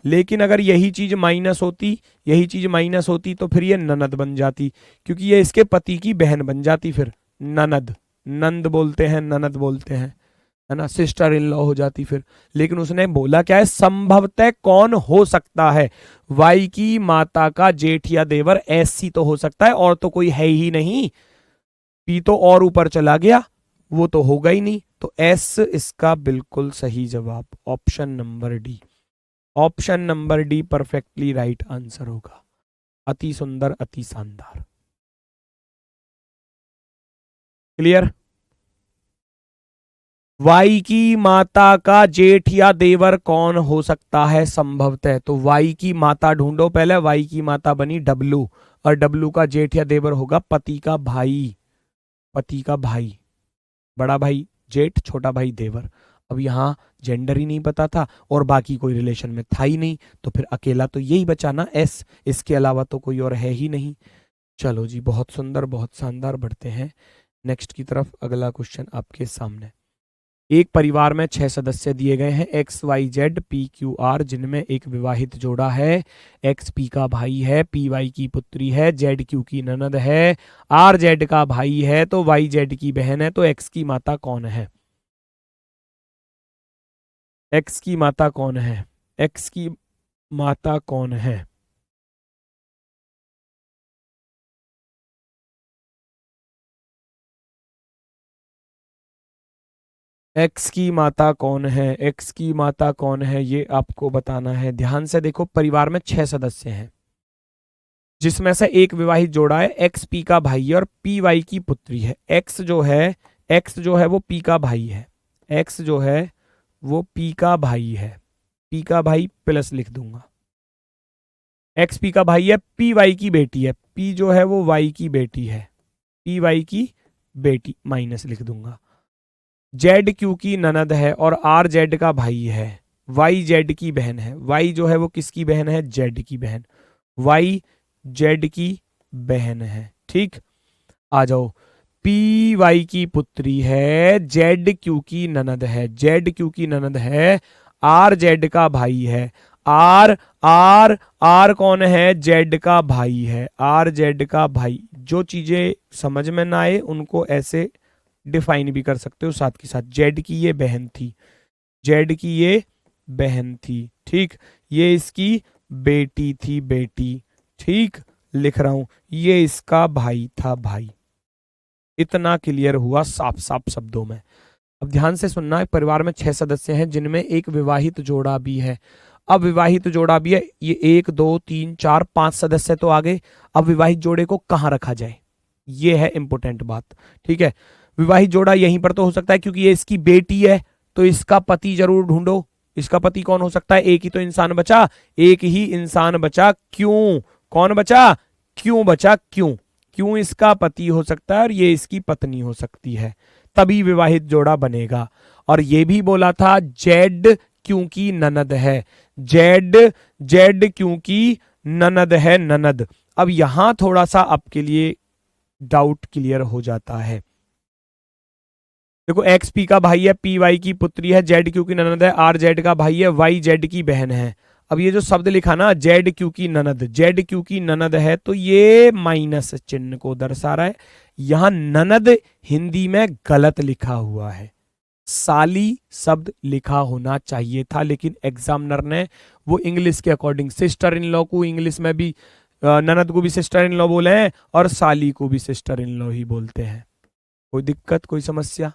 लेकिन अगर यही चीज माइनस होती, यही चीज माइनस होती तो फिर ये ननद बन जाती, क्योंकि ये इसके पति की बहन बन जाती, फिर ननद, नंद बोलते हैं, ननद बोलते हैं, है ना, सिस्टर इन लॉ हो जाती फिर। लेकिन उसने बोला क्या है, संभवतः कौन हो सकता है, वाई की माता का जेठ या देवर, ऐसी तो हो सकता है, और तो कोई है ही नहीं। पी तो और ऊपर चला गया, वो तो होगा ही नहीं, तो एस इसका बिल्कुल सही जवाब, option number D. Option number D perfectly right answer होगा। अति सुंदर, अति शानदार। क्लियर। वाई की माता का जेठ या देवर कौन हो सकता है संभवतः, तो वाई की माता ढूंढो पहले। वाई की माता बनी डब्लू, और डब्लू का जेठ या देवर होगा पति का भाई, पति का भाई, बड़ा भाई जेठ, छोटा भाई देवर। अब यहां जेंडर ही नहीं पता था और बाकी कोई रिलेशन में था ही नहीं, तो फिर अकेला तो यही बचा ना एस, इसके अलावा तो कोई और है ही नहीं। चलो जी, बहुत सुंदर, बहुत शानदार। बढ़ते हैं नेक्स्ट की तरफ। अगला क्वेश्चन आपके सामने। एक परिवार में 6 सदस्य दिए गए हैं, X Y Z P Q R, जिनमें एक विवाहित जोड़ा है। एक्स पी का भाई है, पी वाई की पुत्री है, जेड क्यू की ननद है, आर जेड का भाई है, तो वाई जेड की बहन है। तो एक्स की माता कौन है? एक्स की माता कौन है? एक्स की माता कौन है? एक्स की माता कौन है? एक्स की माता कौन है, ये आपको बताना है। ध्यान से देखो, परिवार में 6 सदस्य हैं, जिसमें से एक विवाहित जोड़ा है, एक्स पी का भाई है और पी वाई की पुत्री है। एक्स जो है वो पी का भाई है, एक्स जो है वो पी का भाई है, पी का भाई प्लस लिख दूंगा। एक्स पी का भाई है, पी वाई की बेटी है, पी जो है वो वाई की बेटी है, पी वाई की बेटी माइनस लिख दूंगा। जेड क्यू की ननद है और आर जेड का भाई है, वाई जेड की बहन है। वाई जो है वो किसकी बहन है? जेड की बहन, वाई जेड की बहन है। ठीक, आ जाओ। पी वाई की पुत्री है, जेड क्यू की ननद है, जेड क्यू की ननद है, आर जेड का भाई है। आर आर आर कौन है? जेड का भाई है, आर जेड का भाई। जो चीजें समझ में ना आए उनको ऐसे डिफाइन भी कर सकते हो साथ के साथ। जेड की ये बहन थी, जेड की ये बहन थी, ठीक, ये इसकी बेटी थी, बेटी, ठीक, लिख रहा हूं, ये इसका भाई था, भाई। इतना क्लियर हुआ साफ साफ शब्दों में। अब ध्यान से सुनना, एक परिवार में 6 सदस्य हैं, जिनमें एक विवाहित जोड़ा भी है। अब विवाहित जोड़ा भी है, ये 1 2 3 4 5 सदस्य तो आ गए। अब विवाहित जोड़े को कहां रखा जाए, ये है इंपॉर्टेंट बात। ठीक है, विवाहित जोड़ा यहीं पर तो हो सकता है, क्योंकि ये इसकी बेटी है, तो इसका पति जरूर ढूंढो। इसका पति कौन हो सकता है? एक ही तो इंसान बचा, एक ही इंसान बचा। क्यों? कौन बचा? क्यों बचा? क्यों? क्यों इसका पति हो सकता है और ये इसकी पत्नी हो सकती है, तभी विवाहित जोड़ा बनेगा। और ये भी बोला था जेड क्योंकि ननद है, जेड जेड क्योंकि ननद है, ननद। अब यहां थोड़ा सा आपके लिए डाउट क्लियर हो जाता है। देखो, एक्स पी का भाई है, पी वाई की पुत्री है, जेड क्यू की ननद है, आर जेड का भाई है, वाई जेड की बहन है। अब ये जो शब्द लिखा ना, जेड क्यू की ननद, जेड क्यू की ननद है, तो ये माइनस चिन्ह को दर्शा रहा है। यहां ननद हिंदी में गलत लिखा हुआ है, साली शब्द लिखा होना चाहिए था, लेकिन एग्जामिनर ने वो इंग्लिश के अकॉर्डिंग, सिस्टर इन लॉ को इंग्लिश में भी ननद को भी सिस्टर इन लॉ बोले हैं और साली को भी सिस्टर इन लॉ ही बोलते हैं। कोई दिक्कत, कोई समस्या?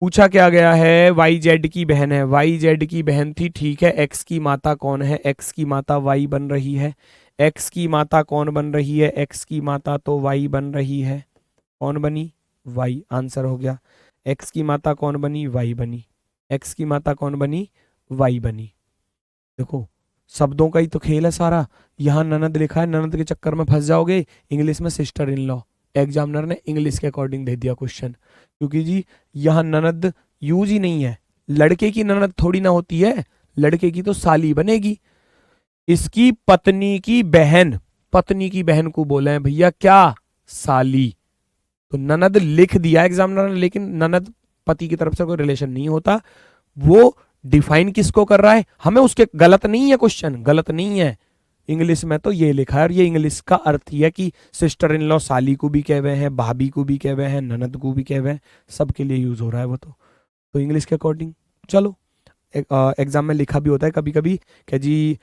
पूछा क्या गया है? वाई जेड की बहन है, वाई जेड की बहन थी, ठीक है। एक्स की माता कौन है? एक्स की माता वाई बन रही है। एक्स की माता कौन बन रही है? एक्स की माता तो वाई बन रही है। कौन बनी? वाई, आंसर हो गया। एक्स की माता कौन बनी? वाई बनी। एक्स की माता कौन बनी? वाई बनी। देखो, शब्दों का ही तो खेल है सारा। यहां ननद लिखा है, ननद के चक्कर में फंस जाओगे, इंग्लिश में सिस्टर इन लॉ। एग्जामिनर ने इंग्लिश के अकॉर्डिंग दे दिया क्वेश्चन, क्योंकि जी यहां ननद यूज ही नहीं है। लड़के की ननद थोड़ी ना होती है, लड़के की तो साली बनेगी। इसकी पत्नी की बहन, पत्नी की बहन को बोले हैं भैया क्या? साली। तो ननद लिख दिया एग्जामिनर ने, लेकिन ननद पति की तरफ से कोई रिलेशन नहीं होता। वो डिफाइन किसको कर रहा है? हमें उसके, गलत नहीं है क्वेश्चन, गलत नहीं है, इंग्लिश में तो ये लिखा है, और ये इंग्लिश का अर्थ ही है कि सिस्टर इन लॉ साली को भी कह हुए हैं, भाभी को भी कह हुए हैं, ननद को भी कह हुए हैं, सबके लिए यूज हो रहा है वो तो इंग्लिश के अकॉर्डिंग। चलो, एग्जाम में लिखा भी होता है कभी कभी कि जी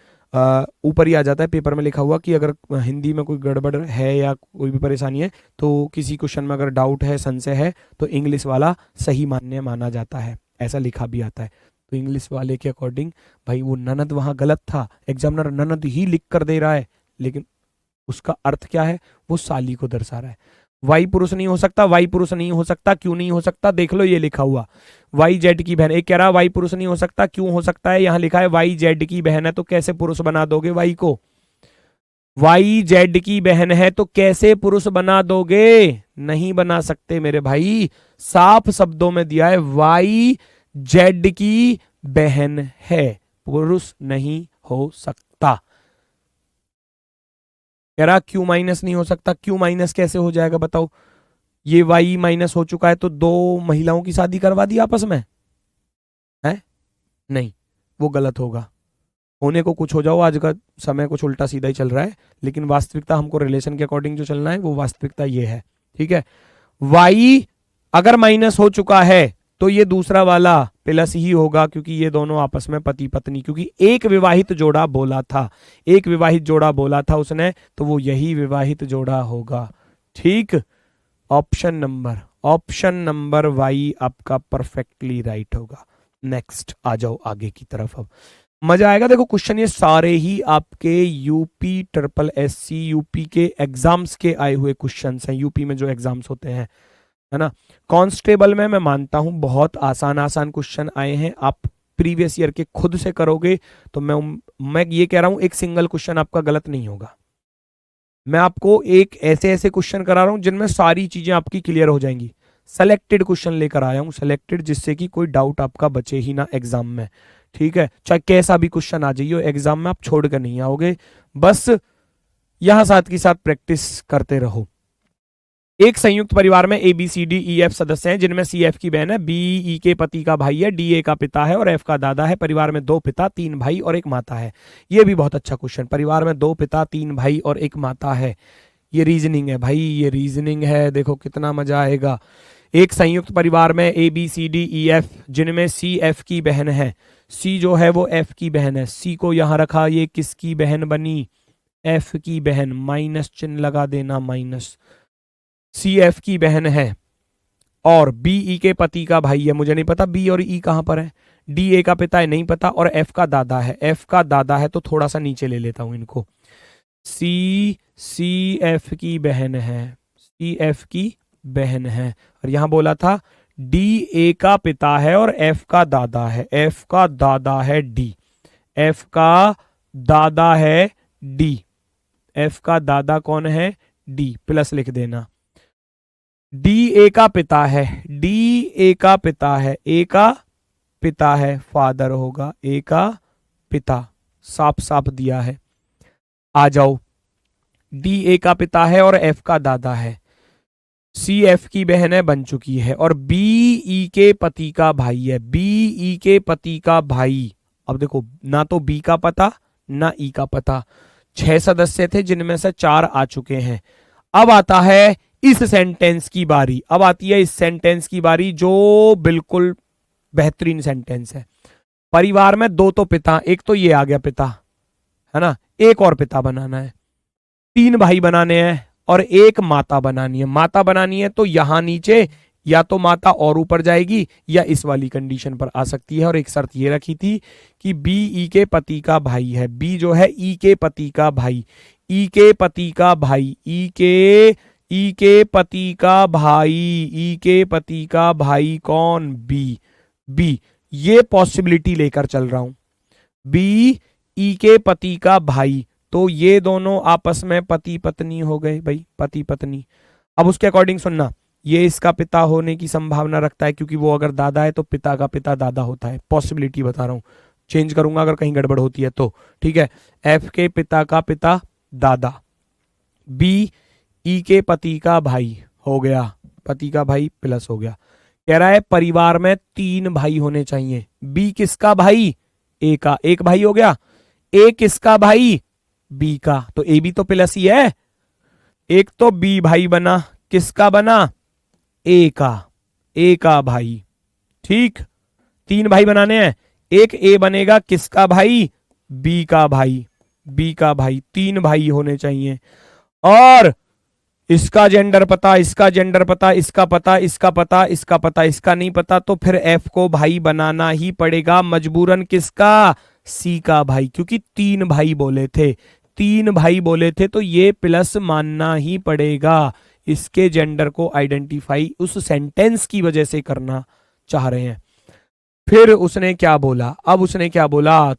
ऊपर ही आ जाता है पेपर में लिखा हुआ कि अगर हिंदी में कोई गड़बड़ है या कोई भी परेशानी है तो किसी क्वेश्चन में अगर डाउट है, संशय है, तो इंग्लिश वाला सही मान्य माना जाता है, ऐसा लिखा भी आता है। तो इंग्लिश वाले के अकॉर्डिंग भाई वो ननद वहां गलत था, एग्जामिनर ननद ही लिख कर दे रहा है, लेकिन उसका अर्थ क्या है, वो साली को दर्शा रहा है। वाई पुरुष नहीं हो सकता, वाई पुरुष नहीं हो सकता, क्यों नहीं हो सकता, देख लो ये लिखा हुआ, वाई जेड की बहन। एक कह रहा वाई पुरुष नहीं हो सकता, क्यों हो सकता है, यहां लिखा है वाई जेड की बहन है तो कैसे पुरुष बना दोगे वाई को, वाई जेड की बहन है तो कैसे पुरुष बना दोगे, नहीं बना सकते मेरे भाई, साफ शब्दों में दिया है वाई जेड की बहन है, पुरुष नहीं हो सकता। कह रहा क्यू माइनस नहीं हो सकता, क्यू माइनस कैसे हो जाएगा बताओ, ये वाई माइनस हो चुका है तो दो महिलाओं की शादी करवा दी आपस में है, नहीं, वो गलत होगा। होने को कुछ हो जाओ, आज का समय कुछ उल्टा सीधा ही चल रहा है, लेकिन वास्तविकता हमको रिलेशन के अकॉर्डिंग जो चलना है वो वास्तविकता ये है, ठीक है। वाई अगर माइनस हो चुका है तो ये दूसरा वाला प्लस ही होगा, क्योंकि ये दोनों आपस में पति पत्नी, क्योंकि एक विवाहित जोड़ा बोला था, एक विवाहित जोड़ा बोला था उसने, तो वो यही विवाहित जोड़ा होगा, ठीक। ऑप्शन नंबर वाई आपका परफेक्टली राइट होगा। नेक्स्ट आ जाओ आगे की तरफ, अब मजा आएगा। देखो क्वेश्चन ये सारे ही आपके यूपी ट्रिपल एससी यूपी के एग्जाम्स के आए हुए क्वेश्चंस हैं, यूपी में जो एग्जाम्स होते हैं, है ना। कांस्टेबल में मैं मानता हूं बहुत आसान आसान क्वेश्चन आए हैं, आप प्रीवियस ईयर के खुद से करोगे तो मैं ये कह रहा हूं एक सिंगल क्वेश्चन आपका गलत नहीं होगा। मैं आपको एक ऐसे ऐसे क्वेश्चन करा रहा हूं जिनमें सारी चीजें आपकी क्लियर हो जाएंगी, सेलेक्टेड क्वेश्चन लेकर आया हूं, सेलेक्टेड, जिससे कि कोई डाउट आपका बचे ही ना एग्जाम में, ठीक है। चाहे कैसा भी क्वेश्चन आ जाइए एग्जाम में, आप छोड़ कर नहीं आओगे, बस यहां साथ की साथ प्रैक्टिस करते रहो। एक संयुक्त परिवार में A B C D E F सदस्य हैं, जिनमें सी एफ की बहन है, बी ई के पति का भाई है, डी ए का पिता है और एफ का दादा है। परिवार में 2 पिता 3 भाई और 1 माता है। ये भी बहुत अच्छा क्वेश्चन, परिवार में 2 पिता 3 भाई और 1 माता है, ये रीजनिंग है भाई, ये रीजनिंग है, देखो कितना मजा आएगा। एक संयुक्त परिवार में A B C D E F, जिनमें सी एफ की बहन है, सी जो है वो एफ की बहन है, सी को यहां रखा, ये किसकी बहन बनी, एफ की बहन, माइनस चिन्ह लगा देना, माइनस, सी एफ की बहन है, और बी ई के पति का भाई है, मुझे नहीं पता बी और ई कहां पर है, डी ए का पिता है नहीं पता, और एफ का दादा है, एफ का दादा है तो थोड़ा सा नीचे ले लेता हूं इनको, सी एफ की बहन है, सी एफ की बहन है, और यहां बोला था डी ए का पिता है और एफ का दादा है, एफ का दादा है डी, एफ का दादा है डी, एफ का दादा कौन है, डी, प्लस लिख देना। डी ए का पिता है, डी ए का पिता है, ए का पिता है, फादर होगा, ए का पिता, साफ साफ दिया है। आ जाओ, डी ए का पिता है और एफ का दादा है, सी एफ की बहन है, बन चुकी है, और बी ई के पति का भाई है, बी ई के पति का भाई। अब देखो, ना तो बी का पता ना ई का पता, 6 सदस्य थे जिनमें से 4 आ चुके हैं। अब आता है इस सेंटेंस की बारी, अब आती है इस सेंटेंस की बारी जो बिल्कुल बेहतरीन सेंटेंस है। परिवार में 2 तो पिता, एक तो ये आ गया पिता, है ना, एक और पिता बनाना है, 3 भाई बनाने हैं और 1 माता बनानी है। माता बनानी है तो यहां नीचे या तो माता और ऊपर जाएगी या इस वाली कंडीशन पर आ सकती है, और एक शर्त ये रखी थी कि बी ई के पति का भाई है, बी जो है ई के पति का भाई, ई के पति का भाई, ई के पति का भाई, ई के पति का भाई कौन, बी, बी, ये पॉसिबिलिटी लेकर चल रहा हूं, बी ई के पति का भाई, तो ये दोनों आपस में पति पत्नी हो गए भाई, पति पत्नी। अब उसके अकॉर्डिंग सुनना, ये इसका पिता होने की संभावना रखता है, क्योंकि वो अगर दादा है तो पिता का पिता दादा होता है, पॉसिबिलिटी बता रहा हूं, चेंज करूंगा अगर कहीं गड़बड़ होती है तो, ठीक है। एफ के पिता का पिता दादा, बी ई के पति का भाई हो गया, पति का भाई प्लस हो गया। कह रहा है परिवार में 3 भाई होने चाहिए, बी किसका भाई, ए का, एक भाई हो गया, ए किसका भाई, बी का, तो ए भी तो प्लस ही है। एक तो बी भाई बना, किसका बना, ए का, ए का भाई, ठीक। तीन भाई बनाने हैं, एक ए बनेगा किसका भाई, बी का भाई, बी का भाई, तीन भाई होने चाहिए। और इसका जेंडर पता, इसका जेंडर पता, इसका पता, इसका पता, इसका पता, इसका नहीं पता, तो फिर एफ को भाई बनाना ही पड़ेगा मजबूरन, किसका, सी का भाई, क्योंकि तीन भाई बोले थे, तीन भाई बोले थे, तो ये प्लस मानना ही पड़ेगा। इसके जेंडर को आइडेंटिफाई उस सेंटेंस की वजह से करना चाह रहे हैं। फिर उसने क्या बोला, अब उसने क्या बोला,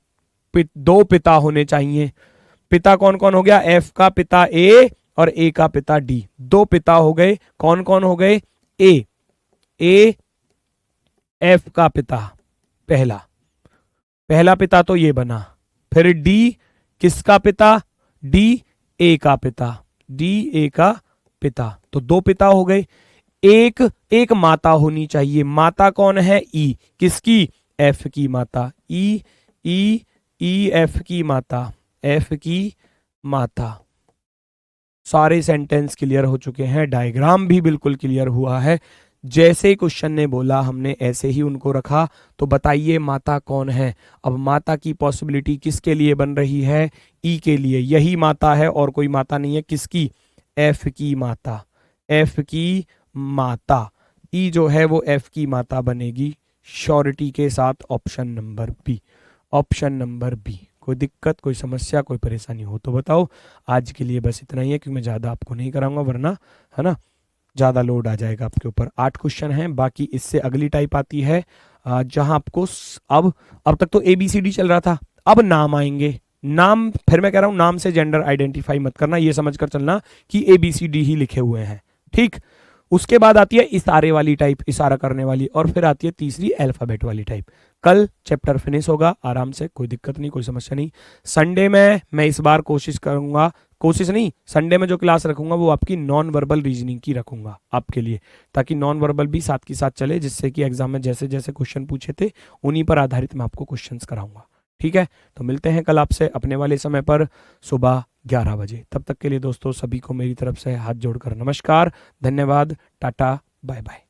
दो पिता होने चाहिए। पिता कौन कौन हो गया, एफ का पिता ए और ए का पिता डी, दो पिता हो गए। कौन कौन हो गए, ए एफ का पिता, पहला पहला पिता तो ये बना। फिर डी किसका पिता, डी ए का पिता, डी ए का पिता, तो दो पिता हो गए। एक माता होनी चाहिए, माता कौन है, ई, किसकी, एफ की माता, ई एफ की माता, एफ की माता। सारे सेंटेंस क्लियर हो चुके हैं, डायग्राम भी बिल्कुल क्लियर हुआ है। जैसे क्वेश्चन ने बोला हमने ऐसे ही उनको रखा। तो बताइए माता कौन है। अब माता की पॉसिबिलिटी किसके लिए बन रही है, ई के लिए, यही माता है और कोई माता नहीं है, किसकी, एफ की माता, एफ की माता, ई जो है वो एफ की माता बनेगी श्योरिटी के साथ। Option number B, option number B. कोई दिक्कत, कोई समस्या, कोई परेशानी हो तो बताओ। आज के लिए बस इतना ही है, क्योंकि मैं ज़्यादा आपको नहीं कराऊंगा, वरना है ना ज़्यादा लोड आ जाएगा आपके ऊपर। 8 क्वेश्चन हैं, बाकी इससे अगली टाइप आती है जहां आपको अब तक तो ABCD चल रहा था, अब नाम आएंगे। नाम फिर मैं कह रहा हूं, नाम से जेंडर आइडेंटिफाई मत करना, ये समझकर चलना कि ABCD ही लिखे हुए हैं, ठीक। उसके बाद आती है इशारे वाली टाइप, इशारा करने वाली, और फिर आती है तीसरी अल्फाबेट वाली टाइप। कल चैप्टर फिनिश होगा आराम से, कोई दिक्कत नहीं, कोई समस्या नहीं। संडे में मैं इस बार कोशिश करूंगा, कोशिश नहीं, संडे में जो क्लास रखूंगा वो आपकी नॉन वर्बल रीजनिंग की रखूंगा आपके लिए, ताकि नॉन वर्बल भी साथ के साथ चले, जिससे कि एग्जाम में जैसे जैसे क्वेश्चन पूछे थे उन्हीं पर आधारित मैं आपको क्वेश्चंस कराऊंगा, ठीक है। तो मिलते हैं कल आपसे अपने वाले समय पर सुबह 11 बजे। तब तक के लिए दोस्तों सभी को मेरी तरफ से हाथ जोड़कर नमस्कार, धन्यवाद, टाटा, बाय बाय।